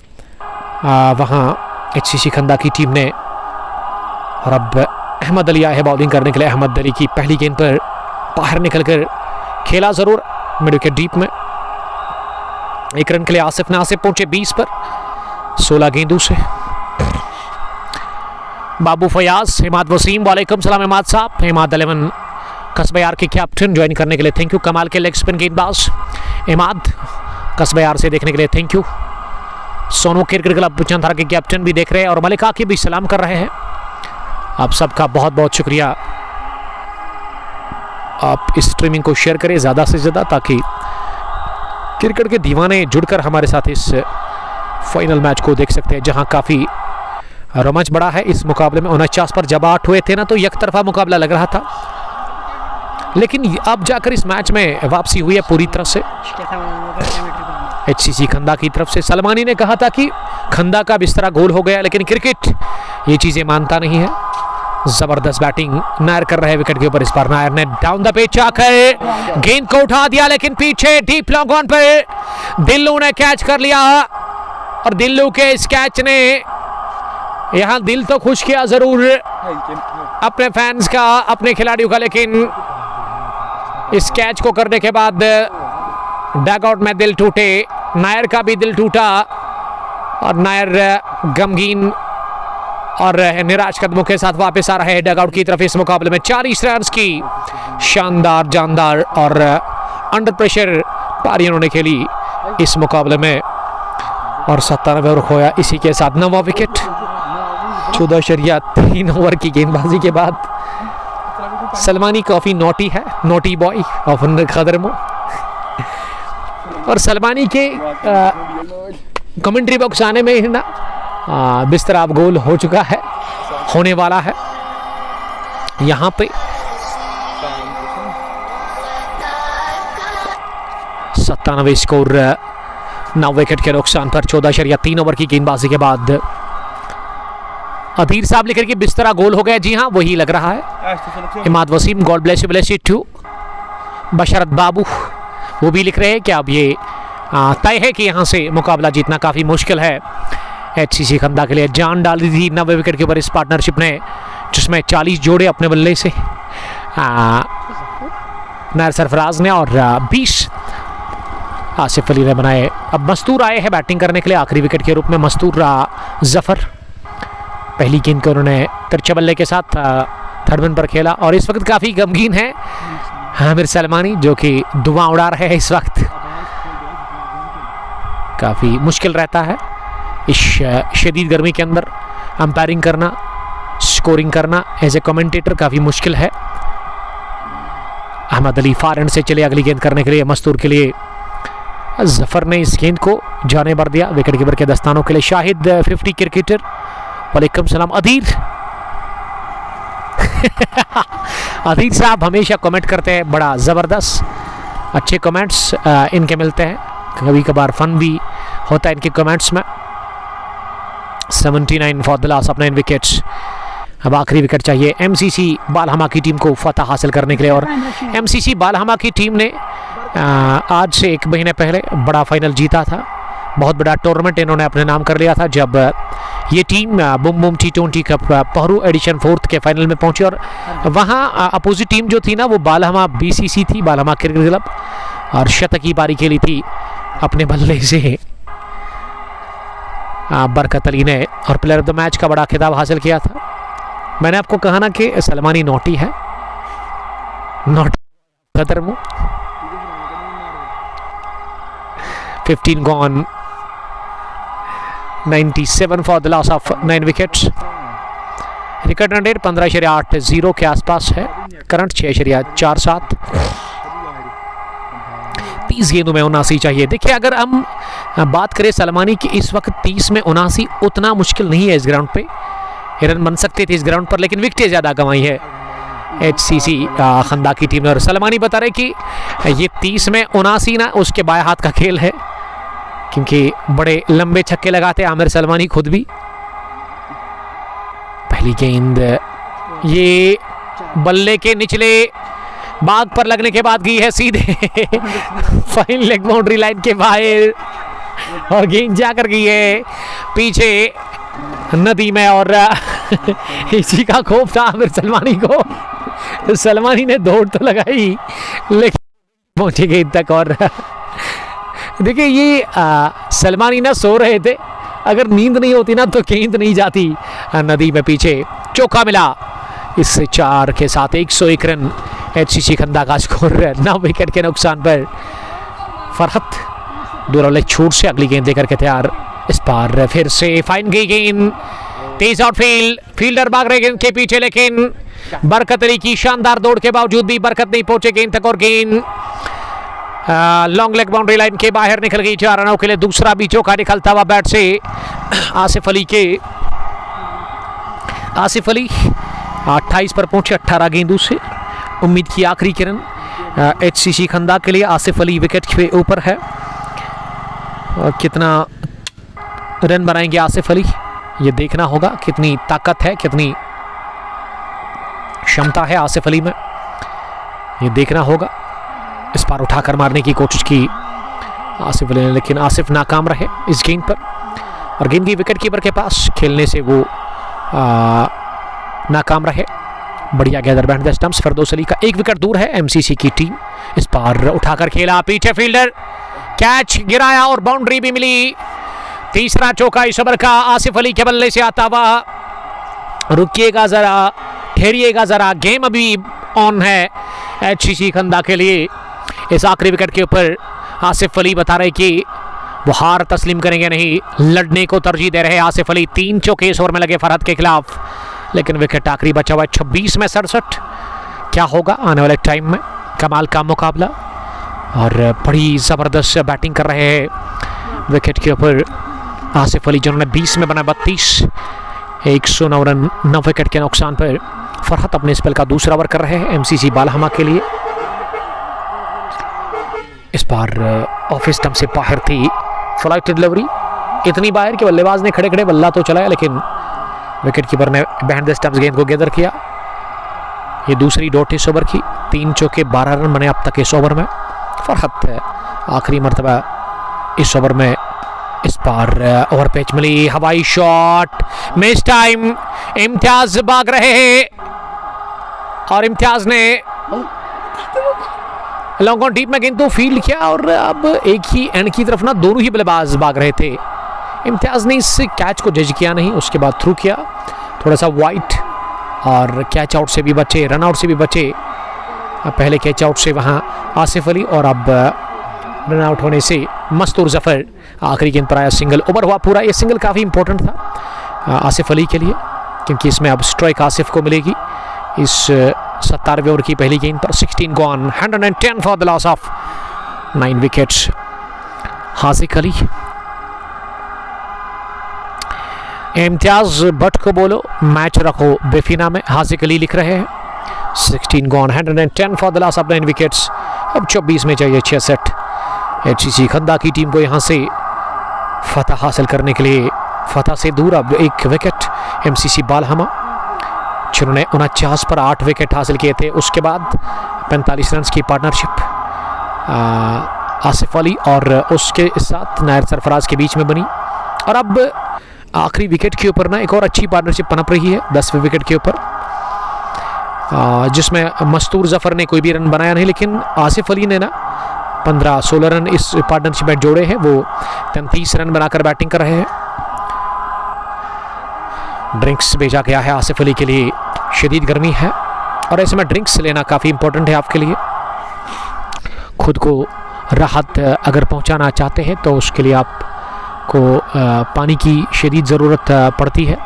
वहाँ HCC खंदा की टीम ने। और अब अहमद अली आए हैं बॉलिंग करने के लिए। अहमद अली की पहली गेंद पर बाहर निकलकर खेला ज़रूर मिड विकेट डीप में। 1 रन के लिए आसिफ ने। आसिफ पहुंचे 20 पर 16 गेंदों से। बाबू फयाज, इमाद वसीम, वालेकुम सलाम इमाद साहब। इमाद 11 कस्बे यार के कैप्टन ज्वाइन करने के लिए थैंक यू। कमाल के लेग स्पिन गेंदबाज इमाद कस्बे यार से देखने के लिए thank you. Sonu cricket club Chandra के कैप्टन भी देख रहे हैं और मलिक आके भी सलाम कर रहे हैं। आप सबका बहुत बहुत शुक्रिया। आप इस स्ट्रीमिंग को शेयर करें ज़्यादा से ज़्यादा ताकि क्रिकेट के दीवाने जुड़कर हमारे साथ इस फाइनल मैच को देख सकते हैं, जहां काफ़ी रोमांच बड़ा है इस मुकाबले में। 49 पर जब 8 हुए थे ना तो एक तरफा मुकाबला लग रहा था, लेकिन अब जाकर इस मैच में वापसी हुई है पूरी तरह से HCC खंदा की तरफ से। सलमानी ने कहा था कि खंदा का बिस्तरा गोल हो गया, लेकिन क्रिकेट ये चीज़ें मानता नहीं है। जबरदस्त बैटिंग नायर कर रहे हैं विकेट के ऊपर। इस बार नायर ने डाउन द पिच आकर गेंद को उठा दिया, लेकिन पीछे डीप लॉन्ग ऑन पर दिल्लू ने कैच कर लिया और दिल्लू के इस कैच ने यहां दिल तो खुश किया जरूर अपने फैंस का, अपने खिलाड़ियों का, लेकिन इस कैच को करने के बाद डगआउट में दिल टूटे। नायर का भी दिल टूटा और नायर गमगीन और निराश कदमों के साथ वापस आ रहे हैं डगआउट की तरफ। इस मुकाबले में 40 रन की शानदार जानदार और अंडर प्रेशर पारी उन्होंने खेली इस मुकाबले में और 97 ओवर खोया। इसी के साथ 9वां विकेट 14.3 ओवर की गेंदबाजी के बाद। सलमानी काफ़ी नोटी है, नोटी बॉय ऑफ खदरमो। और सलमानी के कमेंट्री बॉक्स आने में ना बिस्तरा अब गोल हो चुका है, होने वाला है यहाँ पे। 97 स्कोर 9 विकेट के नुकसान पर 14.3 ओवर की गेंदबाजी के बाद अधीर साहब लिख के बिस्तरा गोल हो गया। जी हाँ, वही लग रहा है। Imad Wasim, God bless you too. Basharat Babu वो भी लिख रहे हैं कि अब ये तय है कि यहाँ से मुकाबला जीतना काफ़ी मुश्किल है HCC खंदा के लिए। जान डाल दी थी 90 विकेट के ऊपर इस पार्टनरशिप ने, जिसमें 40 जोड़े अपने बल्ले से नायर सरफराज ने और 20 आसिफ अली ने बनाए। अब मस्तूर आए हैं बैटिंग करने के लिए आखिरी विकेट के रूप में। मस्तूर जफर पहली गेंद को उन्होंने तिरछे बल्ले के साथ थर्ड वन पर खेला और इस वक्त काफ़ी गमगीन है आमिर सलमानी, जो कि धुआं उड़ा रहे हैं इस वक्त। काफ़ी मुश्किल रहता है इस शदीद गर्मी के अंदर अंपायरिंग करना, स्कोरिंग करना एज ए कमेंटेटर काफ़ी मुश्किल है। अहमद अली फार एंड से चले अगली गेंद करने के लिए। मस्तूर के लिए जफर ने इस गेंद को जाने भर दिया विकेट कीपर के दस्तानों के लिए। शाहिद 50 क्रिकेटर, वालेकुम सलाम। अधीर अधीर साहब हमेशा कमेंट करते हैं, बड़ा ज़बरदस्त अच्छे कमेंट्स इनके मिलते हैं, कभी कभार फन भी होता है इनके कमेंट्स में। 79 for the loss of 9 wickets. अब आखिरी विकेट चाहिए MCC बालहमा की टीम को फतह हासिल करने के लिए। और MCC बालहमा की टीम ने आज से 1 महीने पहले बड़ा फाइनल जीता था। बहुत बड़ा टूर्नामेंट इन्होंने अपने नाम कर लिया था जब ये team Bum Bum T20 cup पहरू addition 4th के फाइनल में पहुंची। और वहाँ अपोजिट टीम जो थी ना वो बालहमा BCC थी, बालहमा क्रिकेट क्लब, और शतक की पारी खेली थी अपने बल्ले से बरकत अली ने और प्लेयर ऑफ द मैच का बड़ा खिताब हासिल किया था। मैंने आपको कहा ना कि सलमानी नोटी है, नोटी खतर मुँह। 15 gone, 97 for the loss of 9 wickets. Record run rate 15.80 के आसपास है, करंट 6.47। 30 गेंदों में 79 चाहिए। देखिए अगर हम बात करें सलमानी की, इस वक्त 30 में 79 उतना मुश्किल नहीं है। इस ग्राउंड पे रन बन सकते थे इस ग्राउंड पर, लेकिन विकेटें ज़्यादा गंवाई है HCC खंदा की टीम ने। और सलमानी बता रहे कि ये 30 में 79 ना उसके बाएं हाथ का खेल है, क्योंकि बड़े लंबे छक्के लगाते आमिर सलमानी खुद भी। पहली गेंद ये बल्ले के निचले बाग पर लगने के बाद गई है सीधे फाइन लेग बाउंड्री लाइन के बाहर, और गेंद जाकर गई है पीछे नदी में। और इसी का खौफ था आमिर सलमानी को। सलमानी ने दौड़ तो लगाई लेकिन पहुंचे गेंद तक। और देखिए ये सलमानी ना सो रहे थे, अगर नींद नहीं होती ना तो गेंद नहीं जाती नदी में। पीछे चौका मिला, इस 4 के साथ 101 रन HCC खंदा का स्कोर 9 विकेट के नुकसान पर। फरहत दूर छूट से अगली गेंद लेकर के तैयार। इस बार फिर से फाइन गई गेंद, तेज आउटफील्ड, फील्डर भाग रहे गेंद के पीछे, लेकिन बरकत अली की शानदार दौड़ के बावजूद भी बरकत नहीं पहुंचे गेंद तक, और गेंद लॉन्ग लेग बाउंड्री लाइन के बाहर निकल गई। 4 रनों के लिए दूसरा भी चौका निकलता हुआ बैट से आसिफ अली के। आसिफ अली 28 पर पहुंचे 18 गेंदों से। उम्मीद की आखिरी किरण HCC खंदा के लिए। आसिफ अली विकेट के ऊपर है, और कितना रन बनाएंगे आसिफ अली ये देखना होगा। कितनी ताकत है, कितनी क्षमता है आसिफ अली में, ये देखना होगा। इस बार उठाकर मारने की कोशिश की आसिफ अली ने, लेकिन आसिफ नाकाम रहे इस गेंद पर, और गेंद की विकेट कीपर के पास खेलने से वो नाकाम रहे। बढ़िया गैदर बैंड द स्टंप्स। फिरदौस अली का 1 विकेट दूर है MCC की टीम। इस बार उठाकर खेला, पीछे फील्डर, कैच गिराया और बाउंड्री भी मिली। तीसरा चौका इस ओवर का आसिफ अली के बल्ले से आता हुआ। रुकिएगा जरा, ठहरिएगा जरा, गेम अभी ऑन है HCC खंदा के लिए। इस आखिरी विकेट के ऊपर आसिफ अली बता रहे कि वो हार तस्लीम करेंगे नहीं, लड़ने को तरजीह दे रहे आसिफ अली। 3 चौके इस ओवर में लगे फरहत के खिलाफ, लेकिन विकेट आखिरी बचा हुआ है 26 में 67। क्या होगा आने वाले टाइम में? कमाल का मुकाबला, और बड़ी ज़बरदस्त बैटिंग कर रहे हैं विकेट के ऊपर आसिफ अली, जिन्होंने 20 में बना 32, 109 रन 9 विकेट के नुकसान पर। फरहत अपने स्पेल का दूसरा ओवर कर रहे हैं MCC बालहमा के लिए। इस बार ऑफ स्टंप से बाहर थी, फ्लाइट डिलीवरी इतनी बाहर कि बल्लेबाज ने खड़े खड़े बल्ला तो चलाया, लेकिन विकेट कीपर ने बिहाइंड द स्टंप्स गेंद को गैदर किया। ये दूसरी डॉट इस ओवर की। 3 चौके 12 रन बने अब तक इस ओवर में। फरहत आखिरी मरतबा इस ओवर में। इस बार ओवर पिच मिली, हवाई शॉट, मिस टाइम। इम्तियाज भाग रहे हैं, और इम्तियाज ने लॉन्ग ऑन डीप में गेंद तो फील्ड किया, और अब एक ही एंड की तरफ ना दोनों ही बल्लेबाज भाग रहे थे। इम्तियाज ने इस कैच को जज किया नहीं, उसके बाद थ्रू किया, थोड़ा सा वाइट, और कैच आउट से भी बचे, रन आउट से भी बचे। पहले कैच आउट से वहाँ आसिफ अली, और अब रन आउट होने से मस्तूर जफर आखिरी गेंद पर आया। सिंगल ओवर हुआ पूरा। ये सिंगल काफ़ी इंपॉर्टेंट था आसिफ अली के लिए, क्योंकि इसमें अब स्ट्राइक आसिफ को मिलेगी इस 17वें ओवर की पहली गेंद पर। 16 gone, 110 for the loss of 9 wickets. Hasiq Ali, Imtiyaz Bhat को बोलो मैच रखो बेफिना में, हासिक अली लिख रहे हैं। 16 gone, 110 for the loss of 9 wickets. अब 24 में चाहिए 66। HCC खंदा की टीम को यहाँ से फतह हासिल करने के लिए, फतह से दूर अब 1 विकेट MCC बालहमा, जिन्होंने 49 पर 8 विकेट हासिल किए थे। उसके बाद 45 रन की पार्टनरशिप आसिफ अली और उसके साथ नायर सरफराज के बीच में बनी, और अब आखिरी विकेट के ऊपर ना एक और अच्छी पार्टनरशिप पनप रही है 10वें विकेट के ऊपर, जिसमें मस्तूर जफर ने कोई भी रन बनाया नहीं, लेकिन आसिफ अली ने ना 15-16 रन इस पार्टनरशिप में जोड़े हैं। वो 33 रन बनाकर बैटिंग कर रहे हैं। ड्रिंक्स भेजा गया है आसिफ अली के लिए, शदीद गर्मी है, और ऐसे में ड्रिंक्स लेना काफ़ी इंपॉर्टेंट है आपके लिए। खुद को राहत अगर पहुंचाना चाहते हैं तो उसके लिए आपको पानी की शदीद ज़रूरत पड़ती है।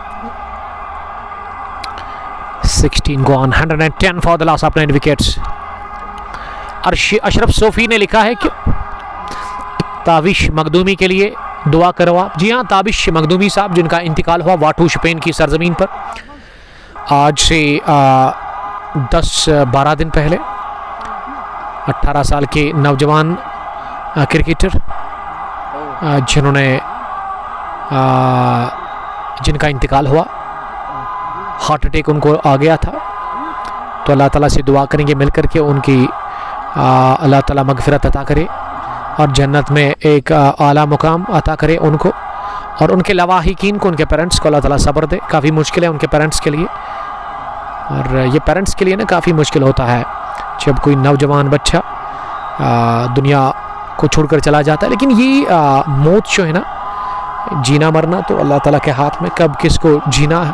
16 gone, 110 for the loss of 9 wickets. Ashraf Sophie ने लिखा है कि ताबिश मखदूमी के लिए दुआ करो आप। जी हाँ, ताबिश मखदूमी साहब जिनका इंतकाल हुआ वाटू स्पेन की सरजमीन पर आज से 10-12 दिन पहले। 18 साल के नौजवान क्रिकेटर जिन्होंने जिनका इंतकाल हुआ, हार्ट अटैक उनको आ गया था। तो अल्लाह ताला से दुआ करेंगे मिल कर के उनकी अल्लाह ताला मगफिरत अता करे और जन्नत में एक आला मुकाम अता करे उनको और उनके लवाहिकीन को, उनके पेरेंट्स को अल्लाह ताला सब्र दे। काफ़ी मुश्किल है उनके पेरेंट्स के लिए, और ये पेरेंट्स के लिए ना काफ़ी मुश्किल होता है जब कोई नौजवान बच्चा दुनिया को छोड़कर चला जाता है। लेकिन ये मौत जो है ना, जीना मरना तो अल्लाह ताला के हाथ में, कब किसको जीना है,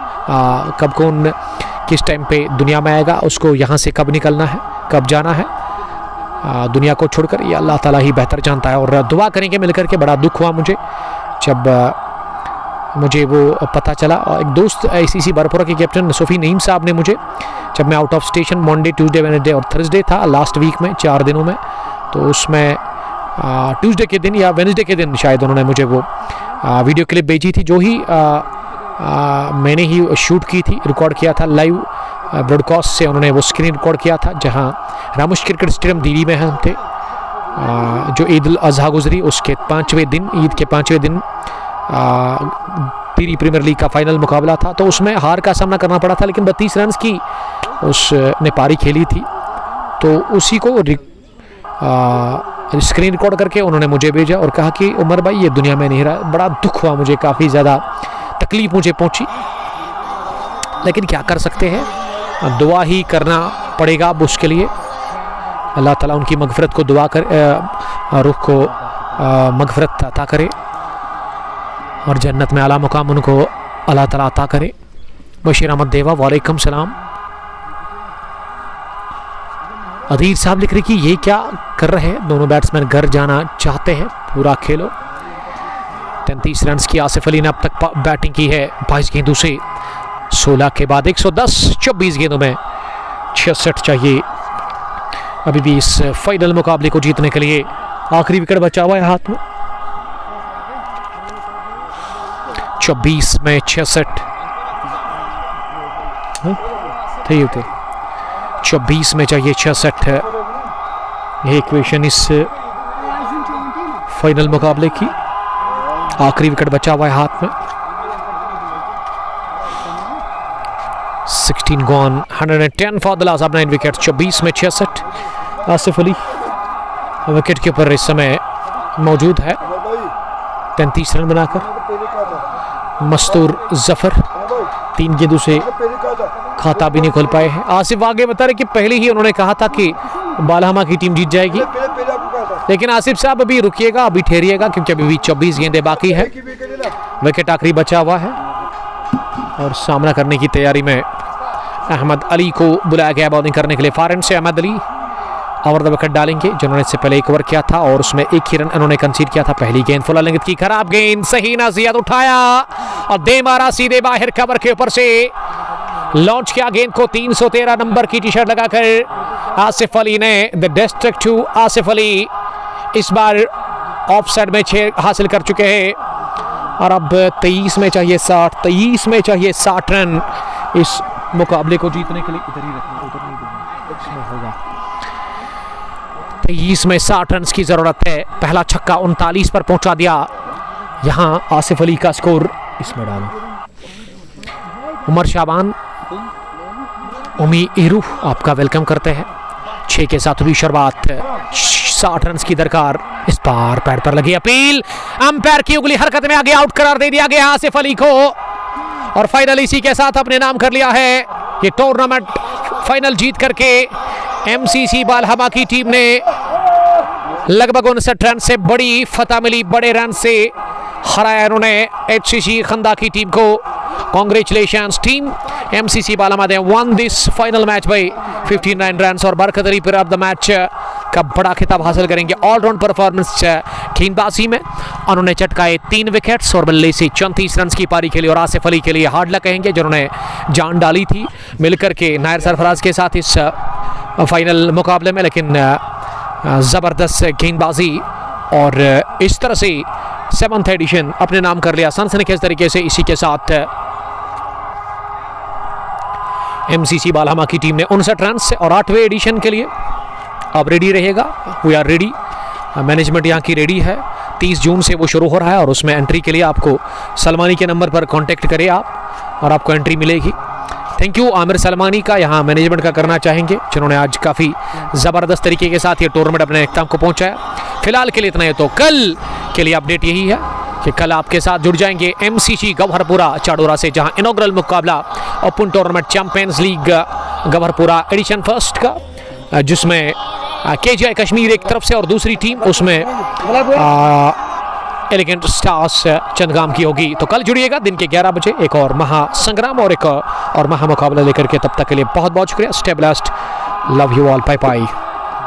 कब कौन किस टाइम पे दुनिया में आएगा, उसको यहाँ से कब निकलना है, कब जाना है दुनिया को छोड़कर, ये अल्लाह ताला ही बेहतर जानता है। और दुआ करेंगे मिलकर के। बड़ा दुख हुआ मुझे जब मुझे वो पता चला। और एक दोस्त ICC बरपुरा के कैप्टन सोफ़ी नईम साहब ने मुझे, जब मैं out of station Monday, Tuesday, Wednesday और थर्सडे था लास्ट वीक में 4 दिनों में, तो उसमें ट्यूसडे के दिन या वेडनेसडे के दिन शायद उन्होंने मुझे वो वीडियो क्लिप भेजी थी, जो ही मैंने ही शूट की थी, रिकॉर्ड किया था लाइव ब्रॉडकास्ट से। उन्होंने वो स्क्रीन रिकॉर्ड किया था जहां रामुश क्रिकेट स्टेडियम दिल्ली में हम थे। जो ईद उल अज़हा गुजरी उसके 5वें दिन, ईद के 5वें दिन दिल्ली प्रीमियर लीग का फाइनल मुकाबला था, तो उसमें हार का सामना करना पड़ा था। लेकिन 32 रन की उसने पारी खेली थी, तो उसी को स्क्रीन रिकॉर्ड करके उन्होंने मुझे भेजा और कहा कि उमर भाई ये दुनिया में नहीं रहा। बड़ा दुख हुआ मुझे, काफ़ी ज़्यादा तकलीफ मुझे पहुंची, लेकिन क्या कर सकते हैं, दुआ ही करना पड़ेगा अब उसके लिए। अल्लाह ताला उनकी मगफरत को दुआ कर, रूह को मगफरत अता करे और जन्नत में आला मुकाम उनको अल्लाह ताला अता करे। बशीर अहमद देवा, वालेकुम सलाम। अदीर साहब लिख रहे कि ये क्या कर रहे हैं, दोनों बैट्समैन घर जाना चाहते हैं, पूरा खेलो। 33 रन की आसिफ अली ने अब तक बैटिंग की है 22 गेंदों से। 16 के बाद 110, 24 गेंदों में 66 चाहिए अभी भी इस फाइनल मुकाबले को जीतने के लिए। आखिरी विकेट बचा हुआ है हाथ में। 24 में 66 थे, 24 में चाहिए 66 है। यह इक्वेशन इस फाइनल मुकाबले की। आखिरी विकेट बचा हुआ है हाथ में। 16 gone, 110 for the loss of 9 wickets. 24 में 66। आसिफ अली विकेट के ऊपर इस समय मौजूद है 33 रन बनाकर। मस्तूर जफर 3 गेंदों से खाता भी नहीं खोल पाए हैं। आसिफ आगे बता रहे कि पहले ही उन्होंने कहा था कि बालहमा की टीम जीत जाएगी, लेकिन आसिफ साहब अभी रुकिएगा, अभी ठहरिएगा, क्योंकि अभी भी 24 गेंदें बाकी है। विकेट आखिरी बचा हुआ है और सामना करने की तैयारी में अहमद अली को बुलाया गया बॉलिंग करने के लिए। फॉरन से Ahmed Ali over the wicket डालेंगे, जिन्होंने इससे पहले 1 ओवर किया था और उसमें 1 ही रन उन्होंने कंसीड किया था। पहली गेंद फुल लेंथ की खराब गेंद, सही ना जियाद उठाया और दे मारा सीधे बाहर कवर के ऊपर से। लॉन्च किया गेंद को 313 नंबर की टी शर्ट लगाकर आसिफ अली ने। The district to Asif Ali इस बार ऑफ साइड में 6 हासिल कर चुके हैं और अब 23 में चाहिए 60, 23 में चाहिए 60 रन इस मुकाबले को जीतने के लिए। इधर ही रखना, उधर नहीं देना, होगा। 23 में 60 रन की जरूरत है। पहला छक्का 39 पर पहुंचा दिया। यहां आसिफ अली का स्कोर इसमें डालो। उमर शाबान, उमी इरू आपका वेलकम करते हैं। 6 के साथ हुई शुरुआत, 60 रन की दरकार। इस बार पैड पर लगी अपील, अंपायर की उंगली हरकत में आगे, आउट करार दे दिया गया आसिफ अली को और फाइनल इसी के साथ अपने नाम कर लिया है। ये टूर्नामेंट फाइनल जीत करके MCC बालहमा की टीम ने लगभग 59 रन से बड़ी फतह मिली, बड़े रन से हराया इन्होंने HCC खंदा की टीम को। Congratulations team MCC Balhama, they won this final match by 59 run और बरकतरी पर अब द मैच का बड़ा खिताब हासिल करेंगे। ऑलराउंड परफॉर्मेंस गेंदबाजी में उन्होंने चटकाए 3 विकेट्स और बल्ले से 34 रन की पारी खेली और आसिफ अली के लिए हार्ड लक कहेंगे जिन्होंने जान डाली थी मिलकर के नायर सरफराज के साथ इस फाइनल मुकाबले में। लेकिन ज़बरदस्त गेंदबाजी और इस तरह से 7th एडिशन अपने नाम कर लिया सनसनीखेज तरीके से। इसी के साथ MCC बालहमा की टीम ने 59 रन से और 8वें एडिशन के लिए अब रेडी रहेगा। वी आर रेडी, मैनेजमेंट यहाँ की रेडी है। 30 जून से वो शुरू हो रहा है और उसमें एंट्री के लिए आपको सलमानी के नंबर पर कांटेक्ट करें आप और आपको एंट्री मिलेगी। थैंक यू आमिर सलमानी का यहाँ मैनेजमेंट का करना चाहेंगे जिन्होंने आज काफ़ी ज़बरदस्त तरीके के साथ ये टूर्नामेंट अपने इख्तिताम को पहुँचाया। फिलहाल के लिए इतना है, तो कल के लिए अपडेट यही है कि कल आपके साथ जुड़ जाएंगे MCC गवहरपुरा चाडोरा से, जहां इनॉग्रल मुकाबला open tournament champions league Gowharpora edition first का, जिसमें KGI कश्मीर एक तरफ से और दूसरी टीम उसमें एलिगेंट स्टार्स चंदगाम की होगी। तो कल जुड़िएगा दिन के 11 बजे एक और महासंग्राम और एक और महामुकाबला लेकर के। तब तक के लिए बहुत बहुत शुक्रिया। Stay blessed, love you all, bye bye.